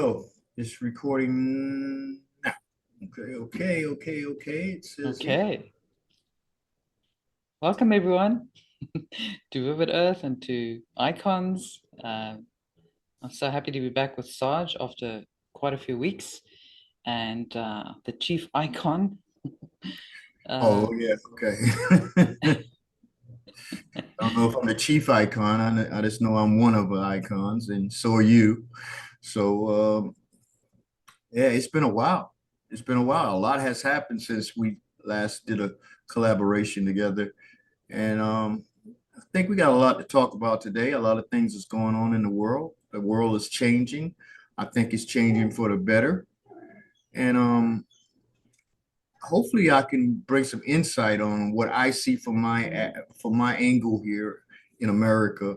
go. It's recording now. Okay. It says here. Okay, welcome everyone to Vivid Earth and to Icons. I'm so happy to be back with Sarge after quite a few weeks, and the chief icon. Oh, Uh, yeah. Okay. I don't know if I'm the chief icon. I just know I'm one of the icons, and so are you. So, yeah, it's been a while. It's been a while. A lot has happened since we last did a collaboration together. And I think we got a lot to talk about today. A lot of things is going on in the world. The world is changing. I think it's changing for the better. And hopefully I can bring some insight on what I see from my angle here in America.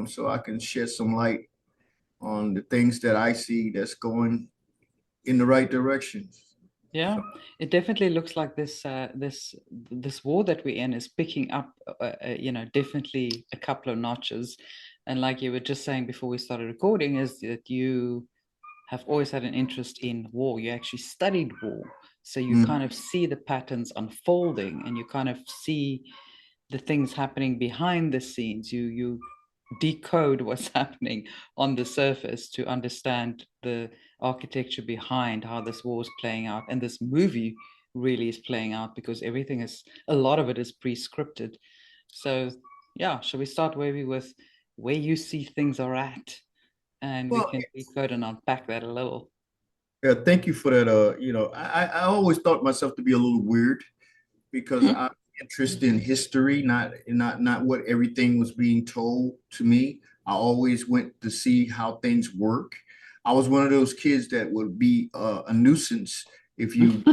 So I can shed some light on the things that I see that's going in the right direction. yeah, it definitely looks like this war that we're in is picking up. Definitely a couple of notches. And like you were just saying before we started recording, is that you have always had an interest in war. You actually studied war. So you Mm. kind of see the patterns unfolding and you kind of see the things happening behind the scenes. You decode what's happening on the surface to understand the architecture behind how this war is playing out. And this movie really is playing out because everything is, a lot of it is pre-scripted. So yeah, shall we start maybe with where you see things are at? And we Well, can decode and unpack that a little. yeah, thank you for that. I always thought myself to be a little weird because I'm interested in history, not what everything was being told to me. I always went to see how things work. I was one of those kids that would be a nuisance if you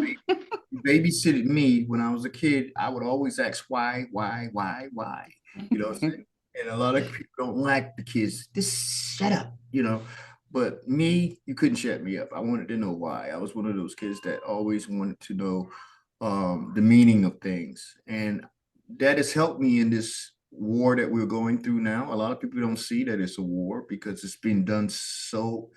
babysitted me when I was a kid. I would always ask why, you know what I'm saying? And a lot of people don't like the kids. Just shut up, you know. But me, you couldn't shut me up. I wanted to know why. I was one of those kids that always wanted to know the meaning of things. And that has helped me in this war that we're going through now. A lot of people don't see that it's a war because it's been done so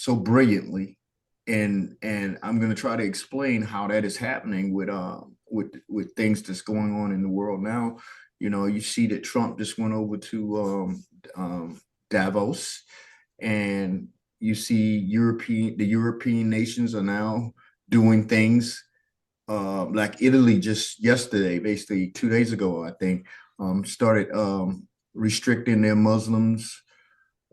brilliantly. And I'm going to try to explain how that is happening with things that's going on in the world now. You know, you see that Trump just went over to Davos, and you see the European nations are now doing things like Italy just yesterday, basically 2 days ago, I think, started restricting their Muslims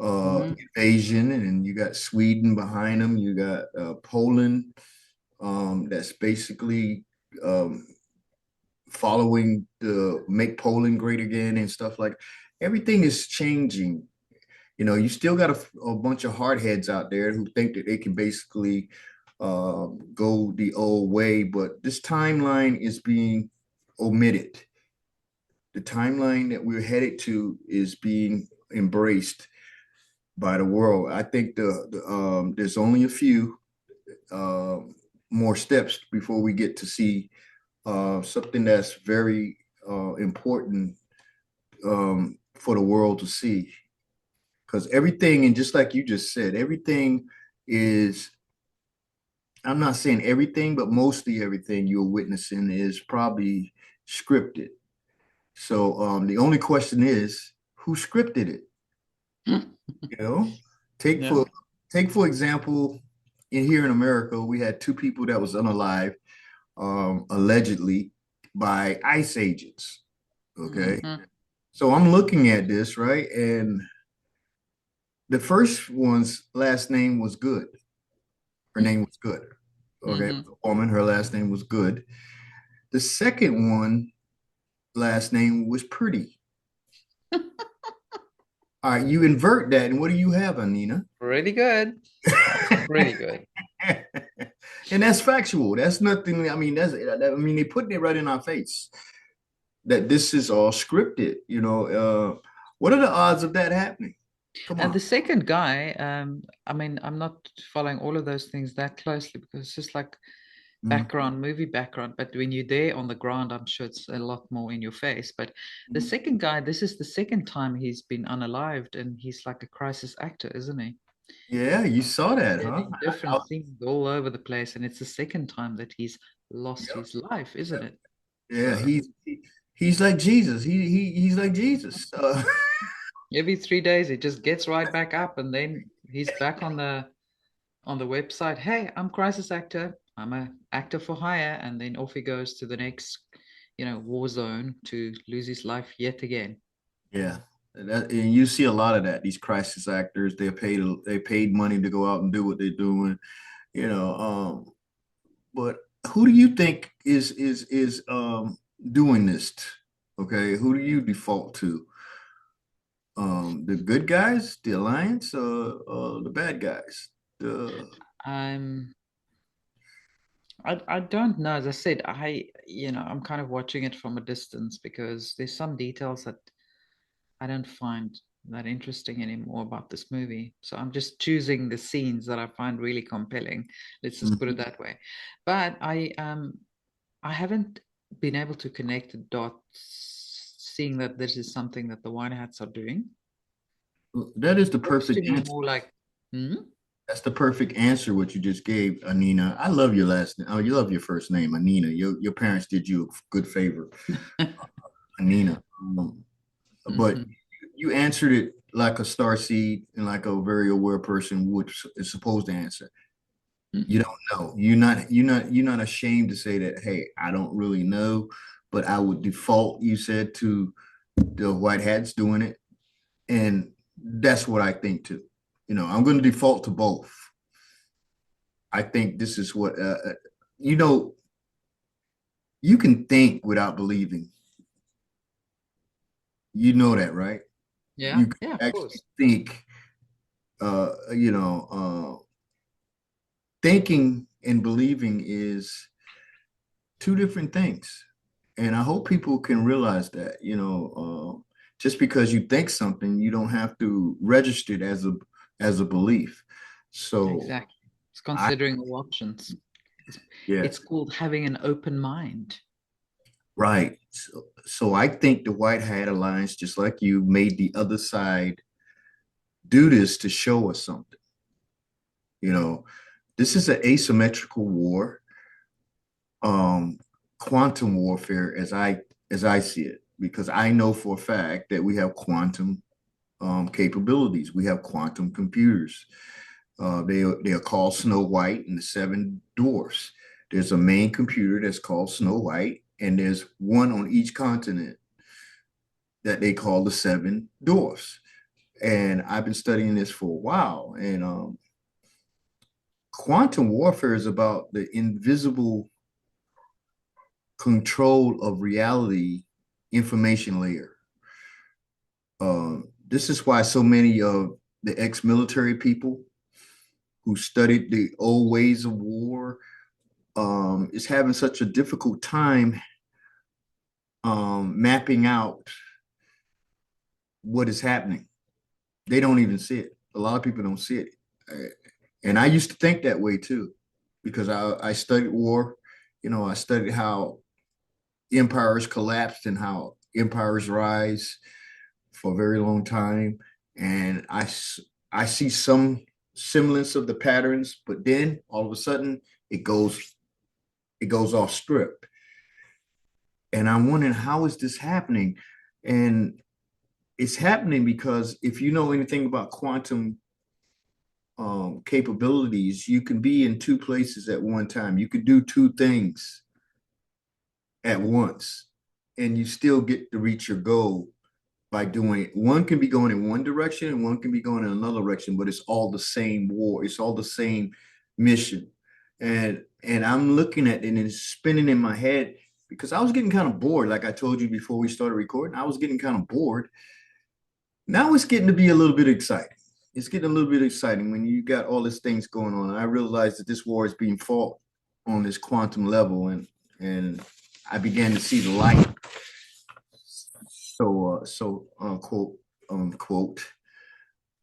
Mhm. invasion, and you got Sweden behind them. You got Poland that's basically um, following the make Poland great again and stuff like. Everything is changing. You know, you still got a bunch of hardheads out there who think that they can basically go the old way, but this timeline is being omitted. The timeline that we're headed to is being embraced by the world. I think there's only a few uh, more steps before we get to see something that's very important for the world to see. Because everything, and just like you just said, everything is, I'm not saying everything, but mostly everything you're witnessing is probably scripted. So the only question is, who scripted it? You know, take Yeah. for take for example, in here in America, we had two people that was unalive, allegedly by ICE agents. Okay, Mhm. so I'm looking at this right, and the first one's last name was Good. Her name was Good. Okay, it was Mhm. a woman. Her last name was Good. The second one last name was Pretty. All right, you invert that, and what do you have, Anina? Pretty good. That's pretty good. And that's factual. That's nothing. I mean, I mean, they putting it right in our face that this is all scripted. What are the odds of that happening? Come And on. the second guy, I mean, I'm not following all of those things that closely because it's just like Mm. background, movie background. But when you're there on the ground, I'm sure it's a lot more in your face. But the second guy, this is the second time he's been unalived, and he's like a crisis actor, isn't he? Yeah, you saw that, huh? Having different scenes all over the place, and it's the second time that he's lost Yep, his life, isn't yep. it? Yeah, So he's like Jesus. He's like Jesus. every 3 days he just gets right back up, and then he's back on the website. Hey, I'm crisis actor. I'm a actor for hire, and then off he goes to the next, war zone to lose his life yet again. Yeah, and you see a lot of that. These crisis actors, they paid money to go out and do what they're doing. You know, but who do you think is doing this? Okay, who do you default to? The good guys, the alliance, the bad guys? The I'm I don't know. As I said, I'm kind of watching it from a distance because there's some details that I don't find that interesting anymore about this movie. So I'm just choosing the scenes that I find really compelling. Let's just put it Mhm. that way. But I haven't been able to connect the dots, seeing that this is something that the White Hats are doing. That is the Looks to perfect me answer. more like, hmm? That's the perfect answer. What you just gave, Anina. I love your last name. Oh, you love your first name, Anina. Your parents did you a good favor, Anina. But Mhm. you answered it like a star seed and like a very aware person would is supposed to answer. You Mhm. don't know. You're not ashamed to say that, hey, I don't really know, but I would default, you said, to the white hats doing it. And that's what I think too. I'm going to default to both. I think this is what you know, you can think without believing. You know that, right? Yeah, You can yeah, of actually course. think thinking and believing is two different things. And I hope people can realize that, just because you think something, you don't have to register it as a belief. So Exactly. It's I considering all options. It's yeah, it's called having an open mind. right. So I think the White Hat Alliance, just like you, made the other side do this to show us something. You know, this is an asymmetrical war, um, quantum warfare, as I see it, because I know for a fact that we have quantum capabilities. We have quantum computers. They are called Snow White and the Seven Dwarfs. There's a main computer that's called Snow White, and there's one on each continent that they call the Seven Dwarfs. And I've been studying this for a while. And quantum warfare is about the invisible control of reality information layer. This is why so many of the ex-military people who studied the old ways of war is having such a difficult time mapping out what is happening. They don't even see it. A lot of people don't see it. And I used to think that way too, because I studied war. I studied how empires collapsed and how empires rise for a very long time. And I see some semblance of the patterns, but then all of a sudden it goes it goes off script. And I'm wondering, how is this happening? And it's happening because if you know anything about quantum capabilities, you can be in two places at one time. You could do two things at once, and you still get to reach your goal by doing it. One can be going in one direction and one can be going in another direction, but it's all the same war. It's all the same mission. And I'm looking at it and it's spinning in my head because I was getting kind of bored. Like I told you before we started recording, I was getting kind of bored. Now it's getting to be a little bit exciting. It's getting a little bit exciting when you got all these things going on. I realized that this war is being fought on this quantum level, and I began to see the light. So quote unquote.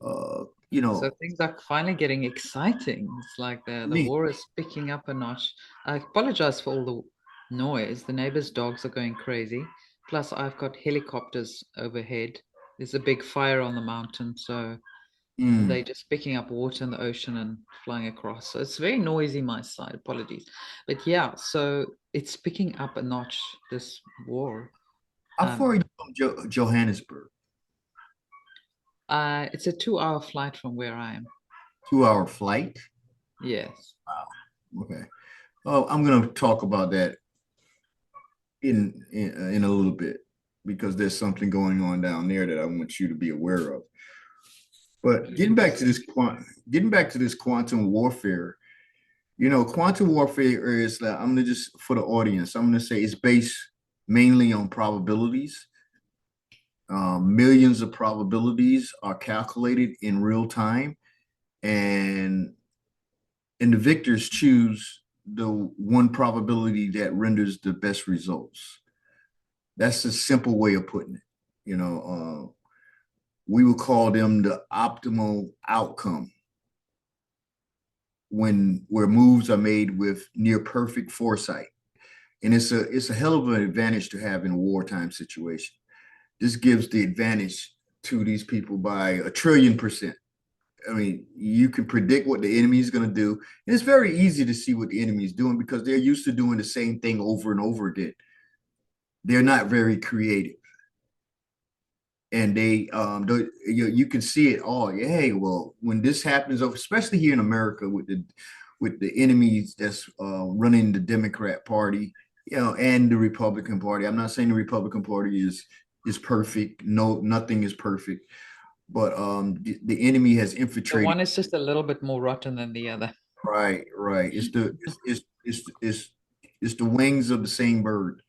Uh, you So know, things are finally getting exciting. It's like the me. war is picking up a notch. I apologize for all the noise. The neighbors' dogs are going crazy. Plus, I've got helicopters overhead. There's a big fire on the mountain, so Mm. They're just picking up water in the ocean and flying across. So it's very noisy, my side. Apologies. But yeah, so it's picking up a notch, this war. How far are Um, you from Johannesburg? it's a 2 hour flight from where I am. 2 hour flight? Yes. Wow. Okay. Oh, I'm going to talk about that in a little bit because there's something going on down there that I want you to be aware of. But getting back to this quantum warfare, quantum warfare is that I'm gonna just for the audience, I'm gonna say it's based mainly on probabilities. Millions of probabilities are calculated in real time, and the victors choose the one probability that renders the best results. That's a simple way of putting it. We would call them the optimal outcome when where moves are made with near perfect foresight. And it's a hell of an advantage to have in a wartime situation. This gives the advantage to these people by a trillion percent. I mean, you can predict what the enemy is going to do. And it's very easy to see what the enemy is doing because they're used to doing the same thing over and over again. They're not very creative. And you can see it all. Hey, well, when this happens, especially here in America with the enemies that's running the Democrat Party, and the Republican Party. I'm not saying the Republican Party is perfect. No, nothing is perfect. But the enemy has The infiltrated. one is just a little bit more rotten than the other. Right, right. It's the wings of the same bird.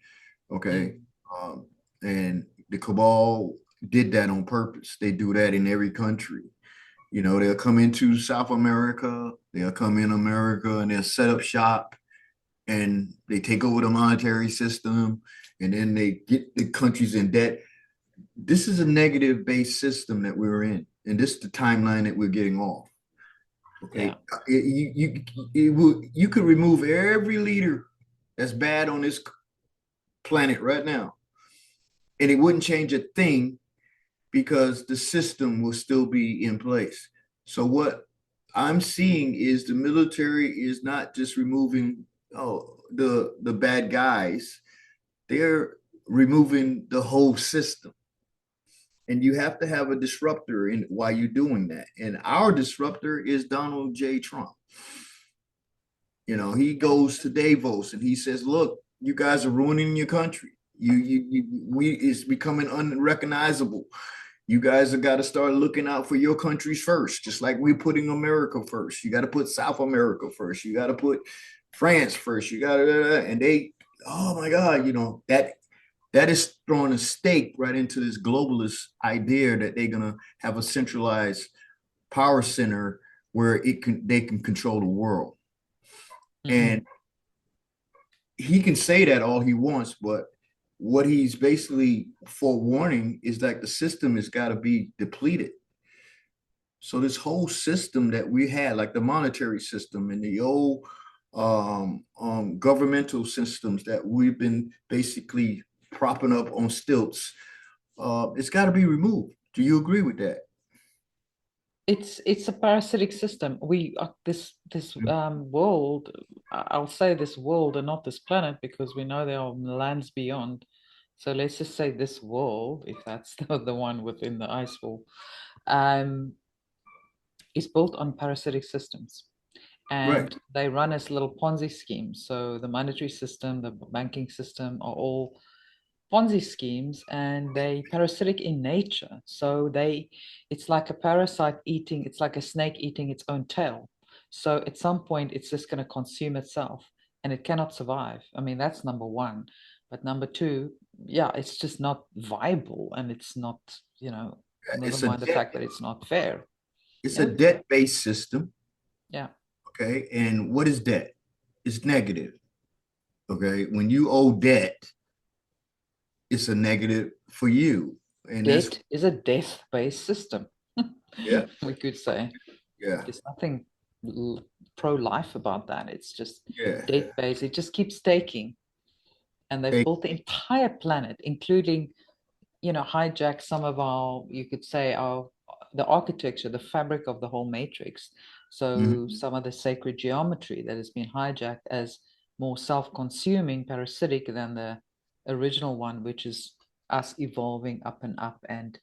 Okay, Mm. and the cabal did that on purpose. They do that in every country. They'll come into South America, they'll come in America, and they'll set up shop, and they take over the monetary system, and then they get the countries in debt. This is a negative based system that we're in, and this is the timeline that we're getting off. Yeah. Okay, you could remove every leader that's bad on this planet right now, and it wouldn't change a thing because the system will still be in place. So what I'm seeing is the military is not just removing the bad guys, they're removing the whole system. And you have to have a disruptor in while you're doing that. And our disruptor is Donald J. Trump. He goes to Davos and he says, "Look, you guys are ruining your country. We it's becoming unrecognizable. You guys have got to start looking out for your countries first, just like we're putting America first. You got to put South America first. You got to put France first. You got to, and they, oh my God, that is throwing a stake right into this globalist idea that they're gonna have a centralized power center where they can control the world. Mm-hmm. And he can say that all he wants, but what he's basically forewarning is that the system has got to be depleted. So this whole system that we had, like the monetary system and the old governmental systems that we've been basically propping up on stilts, it's got to be removed. Do you agree with that? It's a parasitic system. We this world. I'll say this world and not this planet because we know there are lands beyond. So let's just say this world, if that's the one within the ice wall, um, is built on parasitic systems, Right. and they run as little Ponzi schemes. So the monetary system, the banking system are all Ponzi schemes, and they parasitic in nature. So it's like a parasite eating, it's like a snake eating its own tail. So at some point, it's just going to consume itself and it cannot survive. I mean, that's number one. But number two, yeah, it's just not viable and it's not, never It's a mind the debt. fact that it's not fair. It's a Yeah. debt-based system. Yeah. Okay. And what is debt? It's negative. Okay. When you owe debt, it's a negative for you. And that's Debt is a death-based system, yeah, we could say. yeah, There's nothing pro-life about that. It's just yeah. debt-based. It just keeps taking. And they've Hey, built the entire planet, including, hijack some of our, you could say, our the architecture, the fabric of the whole matrix. So Mhm. some of the sacred geometry that has been hijacked as more self-consuming, parasitic than the original one, which is us evolving up and up and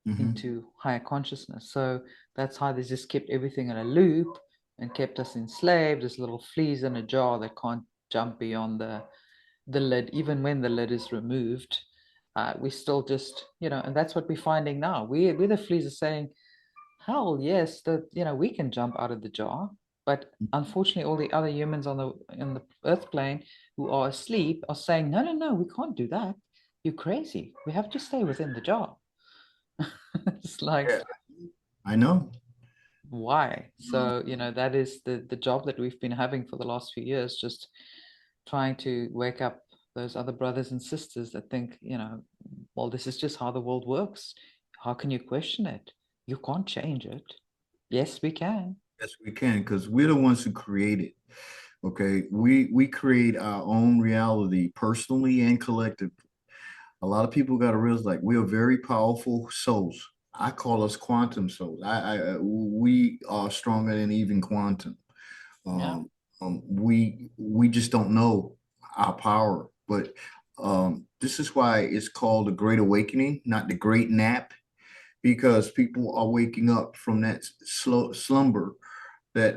Mhm. into higher consciousness. So that's how they just kept everything in a loop and kept us enslaved as little fleas in a jar that can't jump beyond the lid, even when the lid is removed. We still just, and that's what we're finding now. We're the fleas are saying, hell yes, that we can jump out of the jar. But unfortunately, all the other humans on the earth plane who are asleep are saying, no, no, no, we can't do that. You're crazy. We have to stay within the jar. It's like, Yeah, I know. why? So, that is the job that we've been having for the last few years, just trying to wake up those other brothers and sisters that think, well, this is just how the world works. How can you question it? You can't change it. Yes, we can. Yes, we can, because we're the ones who create it. Okay, we create our own reality personally and collectively. A lot of people got to realize like we are very powerful souls. I call us quantum souls. We are stronger than even quantum. Yeah. We just don't know our power, but this is why it's called the Great Awakening, not the Great Nap, because people are waking up from that slow slumber that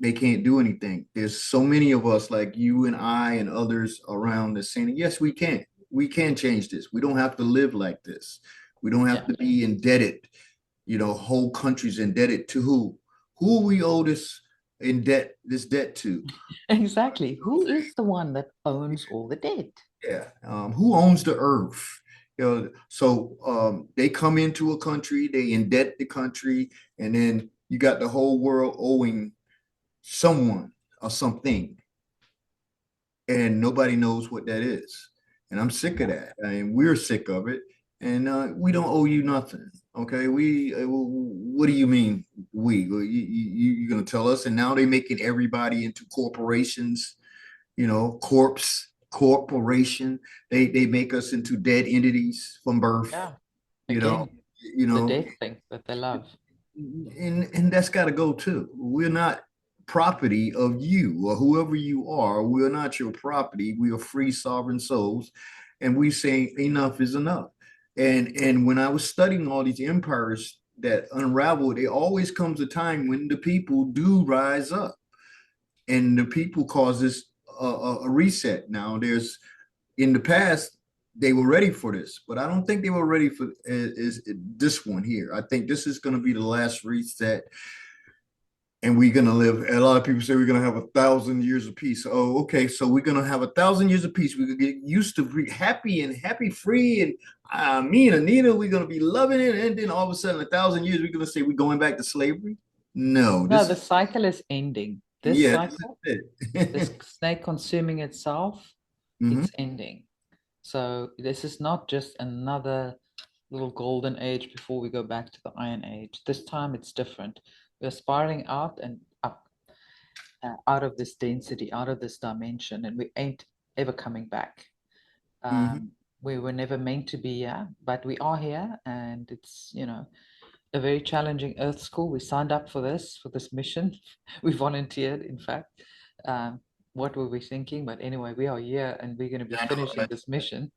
they can't do anything. There's so many of us like you and I and others around that's saying, yes, we can change this. We don't have to live like this. We don't have Yeah. to be indebted. Whole countries indebted to who? Who we owe this debt to? Exactly. Who is the one that owns all the debt? Yeah. Who owns the earth? So they come into a country, they indebt the country, and then you got the whole world owing someone or something, and nobody knows what that is. And I'm sick of that. I mean, we're sick of it, and we don't owe you nothing. Okay, what do you mean we? Well, you're gonna tell us? And now they're making everybody into corporations. Corporation. They make us into dead entities from birth. Yeah. You know, Again, you the know, debt thing that they love. and that's got to go too. We're not property of you or whoever you are. We're not your property. We are free sovereign souls, and we say enough is enough. And when I was studying all these empires that unraveled, it always comes a time when the people do rise up, and the people causes a reset. Now, there's in the past they were ready for this, but I don't think they were ready for is this one here. I think this is going to be the last reset, and we're going to live. A lot of people say we're going to have 1,000 years of peace. Oh, okay, so we're going to have 1,000 years of peace. We're going to get used to happy, free, and me and Anita, we're going to be loving it. And then all of a sudden, 1,000 years, we're going to say we're going back to slavery. No, No, this the is cycle is ending. This yeah, cycle, this this is it. snake consuming itself, Mhm. it's ending. So this is not just another little golden age before we go back to the iron age. This time it's different. We're spiraling out and up, out of this density, out of this dimension, and we ain't ever coming back. Mhm. We were never meant to be here, but we are here, and it's, a very challenging Earth school. We signed up for this mission. We volunteered, in fact. Um, what were we thinking? But anyway, we are here, and we're going to be I know, finishing right? this mission.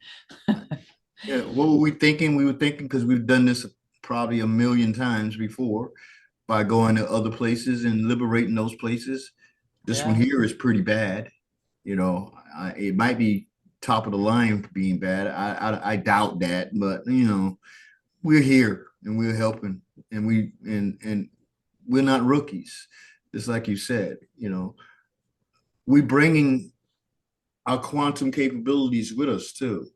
Yeah, what were we thinking? We were thinking because we've done this probably a million times before by going to other places and liberating those places. This one Yeah. here is pretty bad. It might be top of the line for being bad. I doubt that, but we're here and we're helping, and and we're not rookies. Just like you said, we're bringing our quantum capabilities with us too,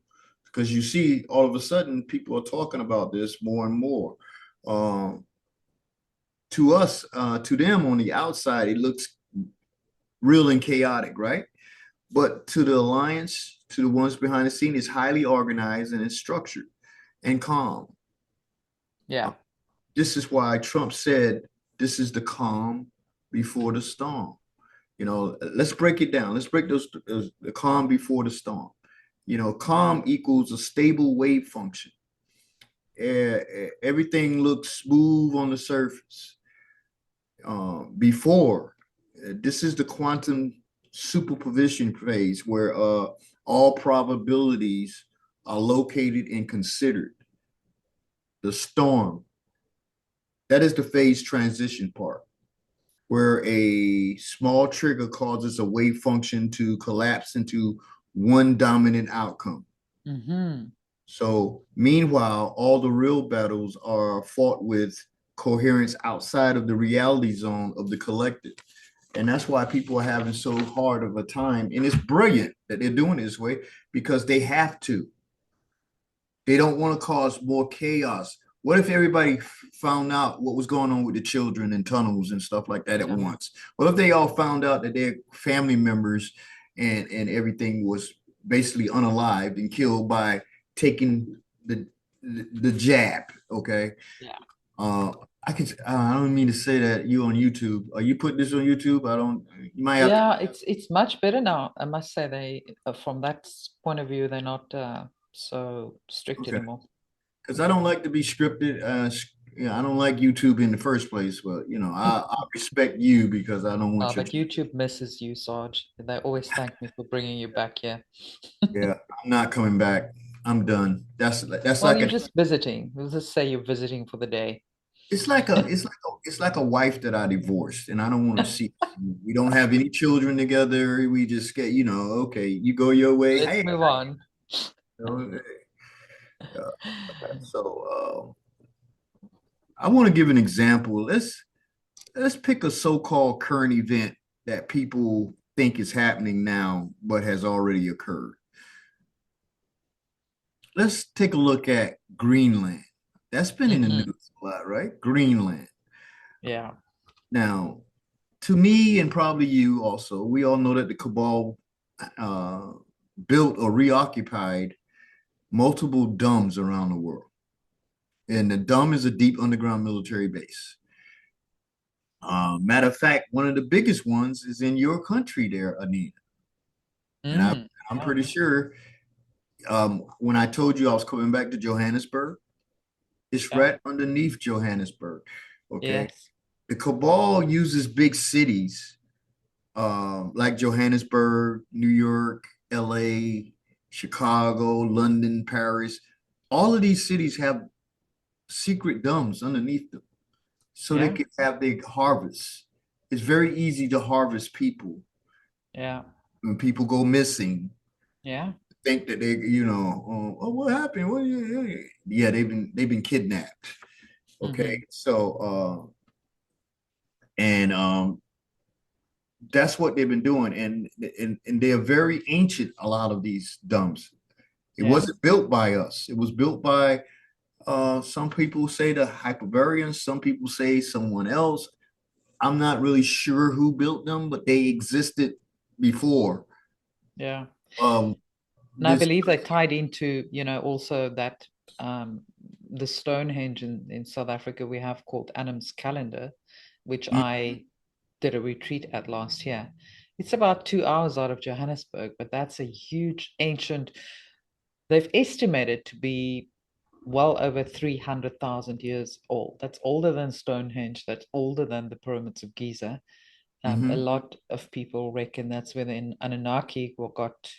because you see all of a sudden people are talking about this more and more. um, to us, to them on the outside it looks real and chaotic, right? But to the alliance, to the ones behind the scene, it's highly organized and it's structured and calm. uh, Yeah. this is why Trump said this is the calm before the storm. Let's break it down. Let's break the calm before the storm. Calm equals a stable wave function. everything looks smooth on the surface. Before, this is the quantum superposition phase where all probabilities are located and considered. The storm, that is the phase transition part, where a small trigger causes a wave function to collapse into one dominant outcome. Mm-hmm. So, meanwhile, all the real battles are fought with coherence outside of the reality zone of the collective. And that's why people are having so hard of a time. And it's brilliant that they're doing it this way because they have to. They don't want to cause more chaos. What if everybody found out what was going on with the children in tunnels and stuff like that at once? What if they all found out that their family members and everything was basically unalived and killed by taking the jab? Okay. Yeah. I don't mean to say that you on YouTube. Are you putting this on YouTube? I don't. You might have to. Yeah, it's much better now. I must say they from that point of view, they're not so strict Okay. anymore. Because I don't like to be scripted. I don't like YouTube in the first place, but I respect you because I don't want your. But YouTube misses you, Sarge. They always thank me for bringing you back here. Yeah, I'm not coming back. I'm done. That's Well, like you're a. just visiting. We'll just say you're visiting for the day. It's like a wife that I divorced, and I don't want to see. We don't have any children together. We just get, okay, you go your way. Let's Hey, move on. uh, so I want to give an example. Let's pick a so-called current event that people think is happening now, but has already occurred. Let's take a look at Greenland. That's been in the Hmm. news a lot, right? Greenland. Yeah. Now, to me and probably you also, we all know that the cabal uh, built or reoccupied multiple DUMBs around the world. And the DUMB is a deep underground military base. Matter of fact, one of the biggest ones is in your country there, Anita. And I'm Yeah. pretty sure when I told you I was coming back to Johannesburg, it's Yeah. right underneath Johannesburg. Okay. Yes. The cabal uses big cities like Johannesburg, New York, LA, Chicago, London, Paris. All of these cities have secret DUMBs underneath them so they Yeah. can have their harvest. It's very easy to harvest people Yeah. when people go missing. Yeah. Think that they, oh, what happened? Yeah, they've been kidnapped. Okay, Hmm. so and that's what they've been doing, and they are very ancient. A lot of these DUMBs. It Yeah. wasn't built by us. It was built by some people say the Hyperboreans. Some people say someone else. I'm not really sure who built them, but they existed before. Yeah. Um, And I this. believe they tied into, also that um, the Stonehenge in South Africa we have called Adam's Calendar, which I did a retreat at last year. It's about 2 hours out of Johannesburg, but that's a huge ancient, they've estimated to be well over 300,000 years old. That's older than Stonehenge, that's older than the pyramids of Giza. A Mhm. lot of people reckon that's where the Anunnaki got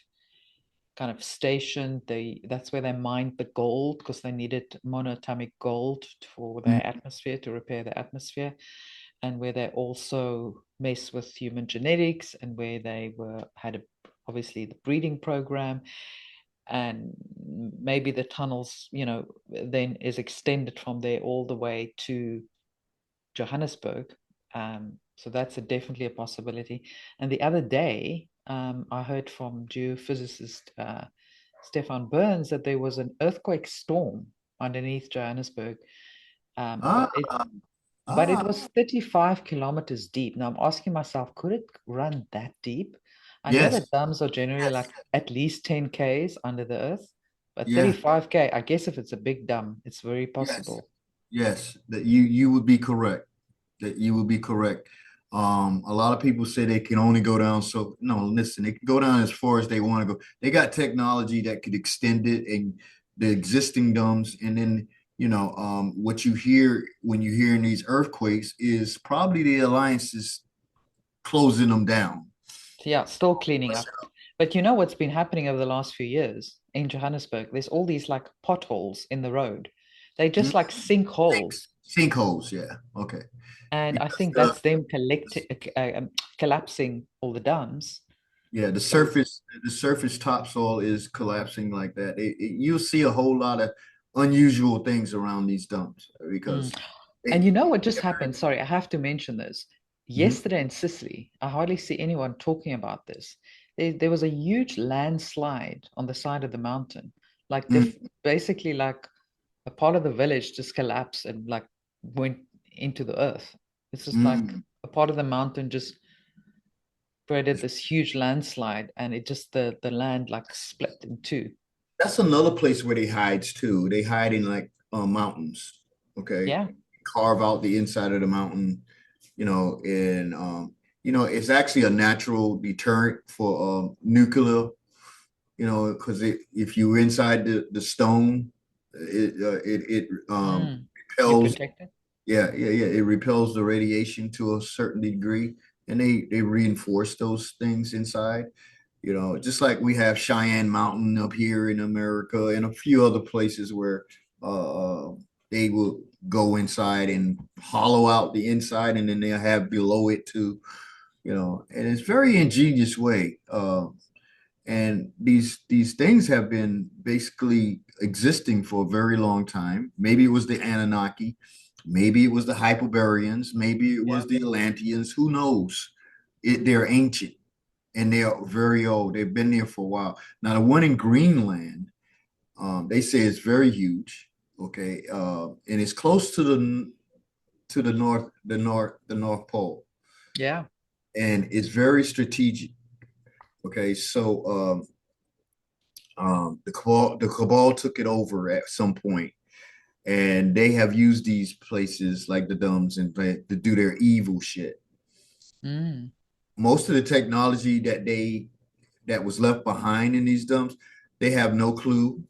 kind of stationed. That's where they mined the gold because they needed monatomic gold for Mhm. their atmosphere to repair the atmosphere, and where they also mess with human genetics, and where they had obviously the breeding program, and maybe the tunnels, then is extended from there all the way to Johannesburg. So that's definitely a possibility. And the other day, I heard from geophysicist Stefan Burns that there was an earthquake storm underneath Johannesburg, um, Ah, but it but it ah, was 35 kilometers deep. Now I'm asking myself, could it run that deep? I know yes, that dams are generally yes, like at least 10 Ks under the earth, but yeah, 35 K, I guess if it's a big dam, it's very yes, possible. yes. That you would be correct. That you would be correct. A lot of people say they can only go down. So no, listen, they can go down as far as they want to go. They got technology that could extend it and the existing DUMBs, and then what you hear when you hear in these earthquakes is probably the alliances closing them down. Yeah, still cleaning up. But you know what's been happening over the last few years in Johannesburg? There's all these like potholes in the road. They just like sinkholes. Sinkholes, yeah. Okay. And I Because think that's them collapsing all the dams. yeah, So, the surface topsoil is collapsing like that. You'll see a whole lot of unusual things around these dumps mm. because And they, you know what just happened? Sorry, I have to mention this. Mhm. Yesterday in Sicily, I hardly see anyone talking about this. There was a huge landslide on the side of the mountain. Like Mm, basically like a part of the village just collapsed and like went into the earth. It's just like mm. a part of the mountain just created this huge landslide and it just the land like split in two. That's another place where they hide too. They hide in like mountains. Okay, Yeah, carve out the inside of the mountain. And it's actually a natural deterrent for nuclear. Because if you're inside the stone, it mm. You're repels. protected. Yeah, yeah, yeah. It repels the radiation to a certain degree, and they reinforce those things inside. Just like we have Cheyenne Mountain up here in America and a few other places where uh, they will go inside and hollow out the inside, and then they'll have below it too. And it's very ingenious way. And these things have been basically existing for a very long time. Maybe it was the Anunnaki, maybe it was the Hyperboreans, maybe it Yeah. was the Atlanteans. Who knows? They're ancient and they are very old. They've been there for a while. Now, the one in Greenland, they say it's very huge. Okay, and it's close to the North Pole, Yeah. and it's very strategic. Okay, so the cabal took it over at some point, and they have used these places like the dumbs and to do their evil shit. Mm. Most of the technology that was left behind in these dumps, they have no clue.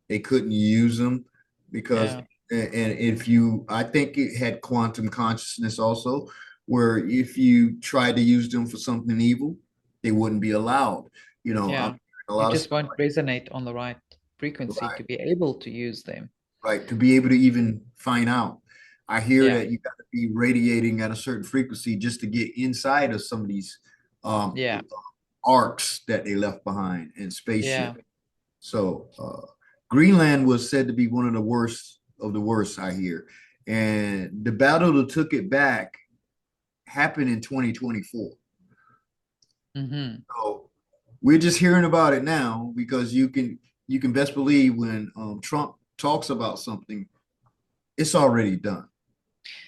They couldn't use them because, Yeah. and if you, I think it had quantum consciousness also, where if you tried to use them for something evil, they wouldn't be allowed. I'm Yeah. hearing a You lot of just stuff won't resonate on the right frequency like, to be able to use them. right, to be able to even find out. I hear Yeah. that you got to be radiating at a certain frequency just to get inside of some of these um, Yeah. arcs that they left behind in Yeah. spaceship. So Greenland was said to be one of the worst, I hear. And the battle that took it back happened in 2024. Hmm. So we're just hearing about it now because you can best believe when Trump talks about something, it's already done.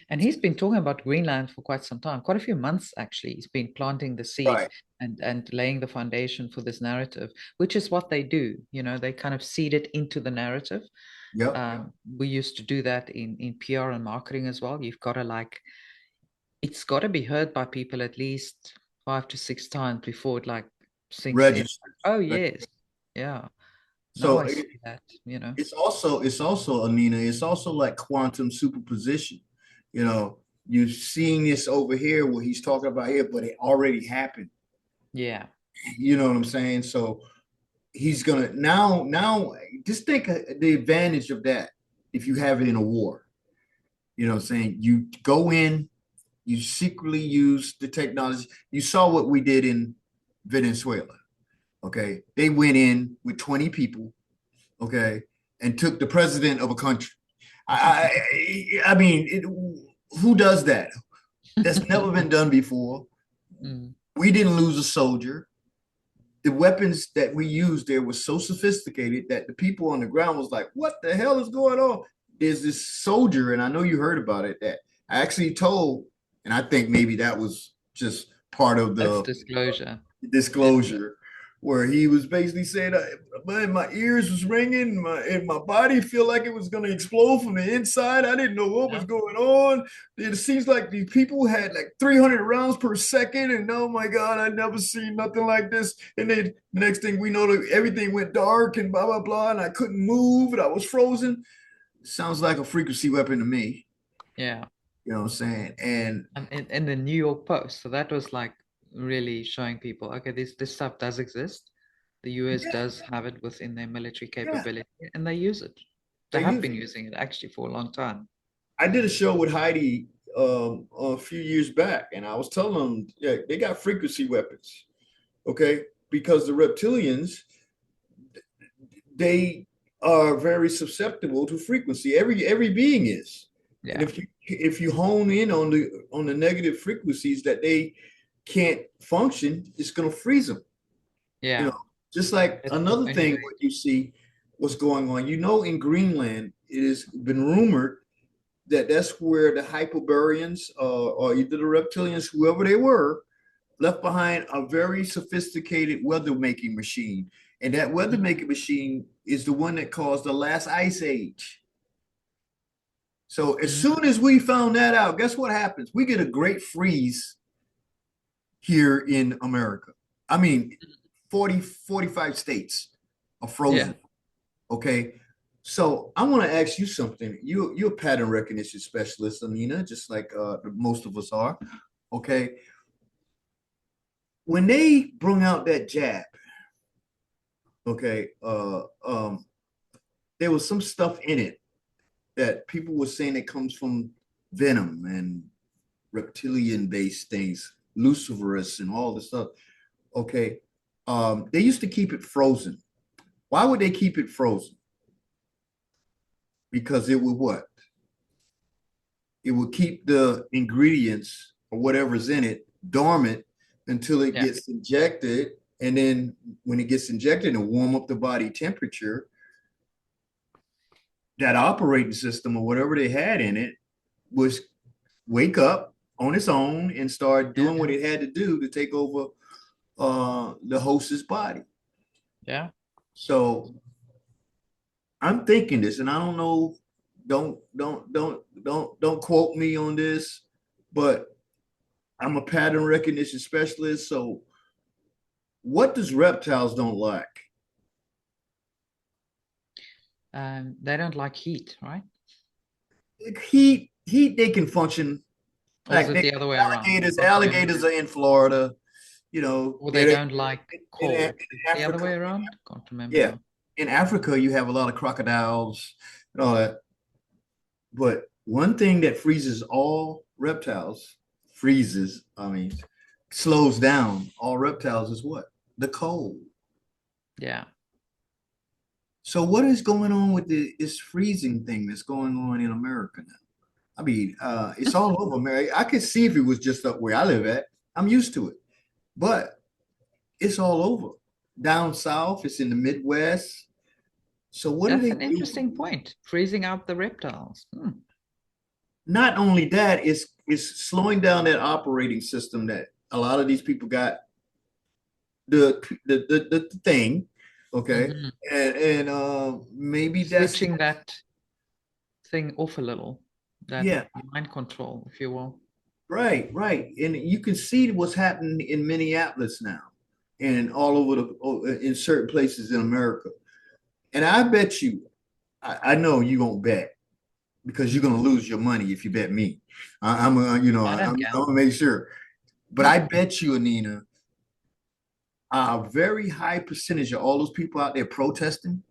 And he's been talking about Greenland for quite some time, quite a few months actually. He's been planting the seed Right. and laying the foundation for this narrative, which is what they do. You know, they kind of seed it into the narrative. Yep. We used to do that in PR and marketing as well. You've got to like, it's got to be heard by people at least 5 to 6 times before it like sinks in. Registers. Oh yes, yeah. Now So I see that. You know. it's also Amina, it's also like quantum superposition. You're seeing this over here what he's talking about here, but it already happened. Yeah. You know what I'm saying? So he's gonna now just think of the advantage of that if you have it in a war. You know what I'm saying? You go in, you secretly use the technology. You saw what we did in Venezuela. Okay. They went in with 20 people, okay, and took the president of a country. I mean, who does that? That's never been done before. Mm. We didn't lose a soldier. The weapons that we used there were so sophisticated that the people on the ground was like, "What the hell is going on?" There's this soldier, and I know you heard about it, that I actually told, and I think maybe that was just part of That's the disclosure. Yeah. disclosure, where he was basically saying, my ears was ringing, my body feel like it was going to explode from the inside. I didn't know what was Yeah. going on. It seems like these people had like 300 rounds per second, and oh my God, I never seen nothing like this. And then the next thing we know, everything went dark and blah blah blah, and I couldn't move, and I was frozen. Sounds like a frequency weapon to me. Yeah. You know what I'm saying? And And in the New York Post. So that was like really showing people, okay, this stuff does exist. The US yeah, does have it within their military yeah, capability, and they use it. They they have use been it. using it actually for a long time. I did a show with Heidi a few years back, and I was telling them, yeah, they got frequency weapons, okay? Because the reptilians, they are very susceptible to frequency. Every being is, and Yeah. if you hone in on the negative frequencies that they can't function, it's gonna freeze them. You Yeah. know, just like It's another thing, anyway. what you see, what's going on. You know, in Greenland, it has been rumored that that's where the Hyperboreans or either the reptilians, whoever they were, left behind a very sophisticated weather making machine. And that weather making machine is the one that caused the last ice age. So as Mm, soon as we found that out, guess what happens? We get a great freeze here in America. I mean, 45 states are yeah. frozen. Okay. So I want to ask you something. You're a pattern recognition specialist, Amina, just like most of us are. Okay. When they bring out that jab, okay, there was some stuff in it that people were saying it comes from venom and reptilian based things, luciferus and all this stuff. Okay. They used to keep it frozen. Why would they keep it frozen? Because it would what? It will keep the ingredients or whatever's in it dormant until it Yeah. gets injected. And then when it gets injected and warm up the body temperature, that operating system or whatever they had in it was wake up on its own and start Yeah. doing what it had to do to take over the host's body. Yeah. So I'm thinking this, and I don't know, don't quote me on this, but I'm a pattern recognition specialist. So what does reptiles don't like? They don't like heat, right? Heat, they can function Or is like it they, the other way around? alligators are in Florida, you know, Or they they're don't like in cold. Is it the other Africa. way around? Can't Yeah. remember. In Africa, you have a lot of crocodiles and all that. But one thing that freezes all reptiles, I mean, slows down all reptiles is what? The cold. Yeah. So what is going on with this freezing thing that's going on in America now? I mean, it's all over America. I could see if it was just up where I live at. I'm used to it, but it's all over. Down south, it's in the Midwest. So what do That's they an do? interesting point. Freezing out the reptiles. Hmm. Not only that, it's slowing down that operating system that a lot of these people got the thing, okay, Mhm. and maybe that's Switching that thing off a little, that yeah, mind control, if you will. right, and you can see what's happening in Minneapolis now, and all over in certain places in America, and I bet you, I know you won't bet because you're gonna lose your money if you bet me. I'm I don't I'm gonna gamble. make sure, but I bet you, Anina, a very high percentage of all those people out there protesting.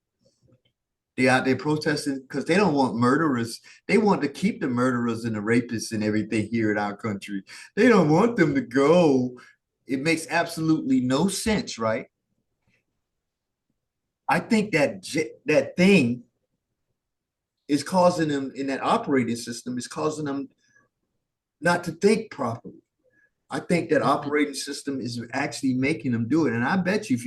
They out there protesting because they don't want murderers. They want to keep the murderers and the rapists and everything here in our country. They don't want them to go. It makes absolutely no sense, right? I think that thing is causing them in that operating system is causing them not to think properly. I think that Mhm. operating system is actually making them do it. And I bet you if